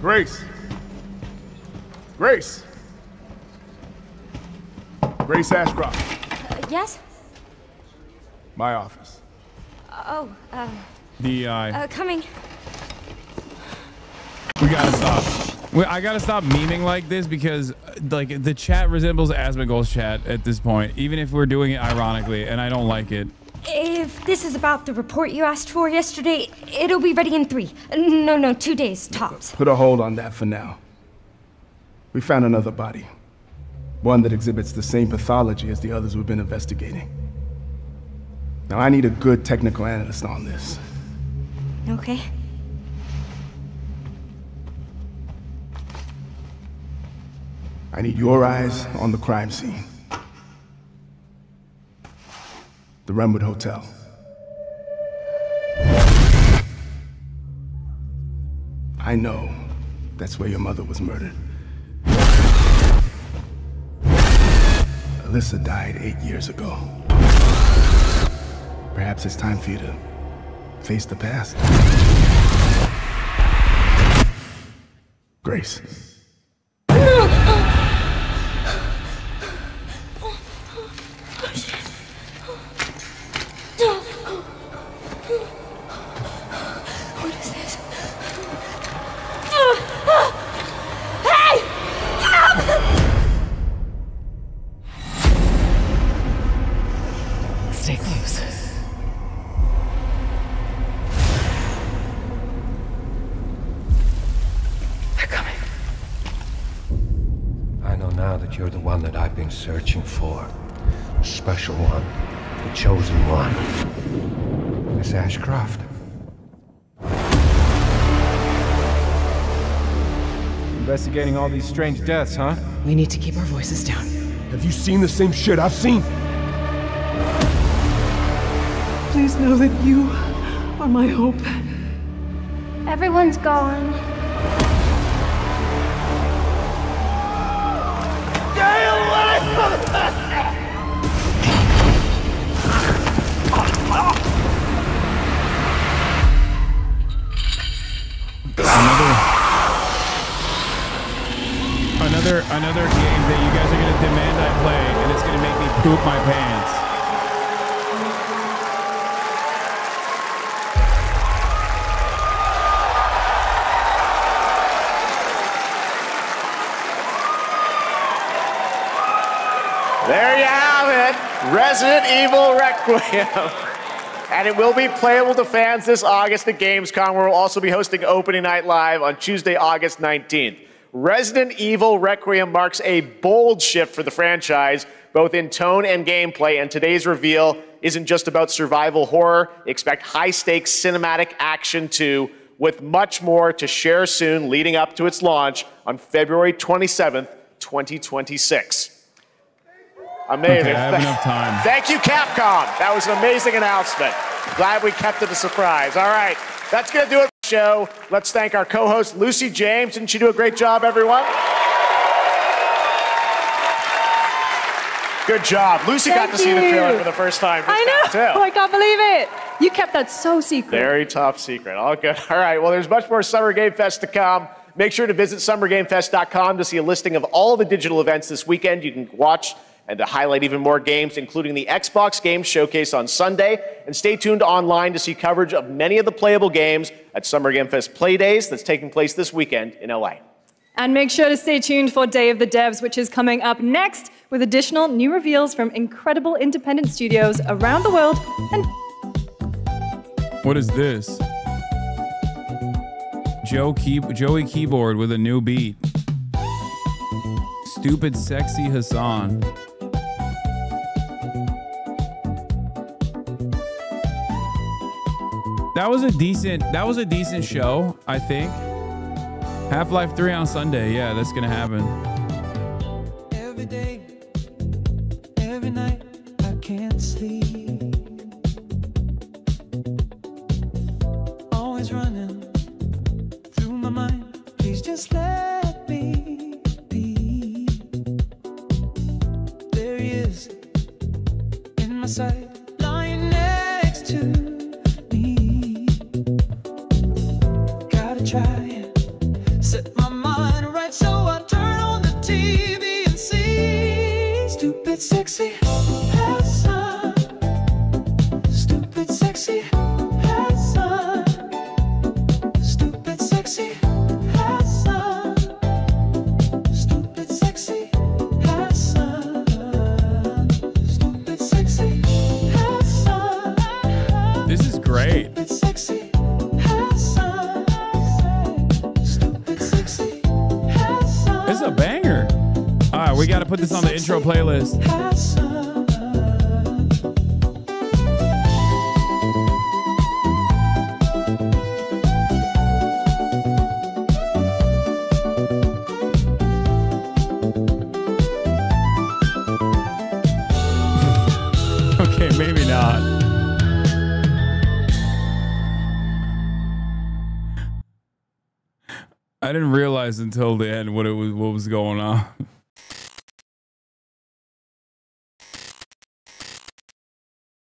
Grace. Grace. Grace Ashcroft. Yes? My office. Oh, DEI. coming. We gotta stop. I gotta stop memeing like this because like the chat resembles Asmongold's chat at this point, even if we're doing it ironically, and I don't like it. If this is about the report you asked for yesterday, it'll be ready in 2 days, tops. Put a hold on that for now. We found another body. One that exhibits the same pathology as the others we've been investigating. Now I need a good technical analyst on this. Okay. I need your eyes on the crime scene. The Renwood Hotel. I know that's where your mother was murdered. Alyssa died 8 years ago. Perhaps it's time for you to face the past. Grace. What is this? Hey! Help! Stay close. that you're the one that I've been searching for. The special one. The chosen one. Miss Ashcroft. Investigating all these strange deaths, huh? We need to keep our voices down. Have you seen the same shit I've seen? Please know that you are my hope. Everyone's gone. Stay away from that! Another game that you guys are gonna demand I play, and it's gonna make me poop my pants. There you have it, Resident Evil Requiem. And it will be playable to fans this August at Gamescom, where we'll also be hosting Opening Night Live on Tuesday, August 19th. Resident Evil Requiem marks a bold shift for the franchise, both in tone and gameplay, and today's reveal isn't just about survival horror. Expect high-stakes cinematic action too, with much more to share soon leading up to its launch on February 27th, 2026. Amazing. Okay, I have enough time. Thank you, Capcom. That was an amazing announcement. Glad we kept it a surprise. All right, that's going to do it for the show. Let's thank our co-host, Lucy James. Didn't she do a great job, everyone? Good job. Lucy got to see the trailer for the first time. I know. Too. I can't believe it. You kept that so secret. Very top secret. All good. All right. Well, there's much more Summer Game Fest to come. Make sure to visit summergamefest.com to see a listing of all the digital events this weekend you can watch, and to highlight even more games, including the Xbox Games Showcase on Sunday. And stay tuned online to see coverage of many of the playable games at Summer Game Fest Play Days that's taking place this weekend in LA. And make sure to stay tuned for Day of the Devs, which is coming up next, with additional new reveals from incredible independent studios around the world. And what is this? Joey Keyboard with a new beat. Stupid Sexy Hasan. That was a decent show, I think. Half-Life 3 on Sunday. Yeah, that's gonna happen. Every day, every night, I can't sleep. Always running through my mind. Please just let me be. There he is in my sight, lying next to me. Gotta try. Set my mind right, so I turn on the TV and see Stupid Sexy Hasan. Stupid Sexy Hasan. Stupid Sexy Hasan. Stupid Sexy Hasan. Stupid Sexy Hasan. This is great. Stupid Sexy Hasan. This is a banger. All right, we got to put this on the intro playlist. Okay, maybe not. I didn't realize until the end what was going on.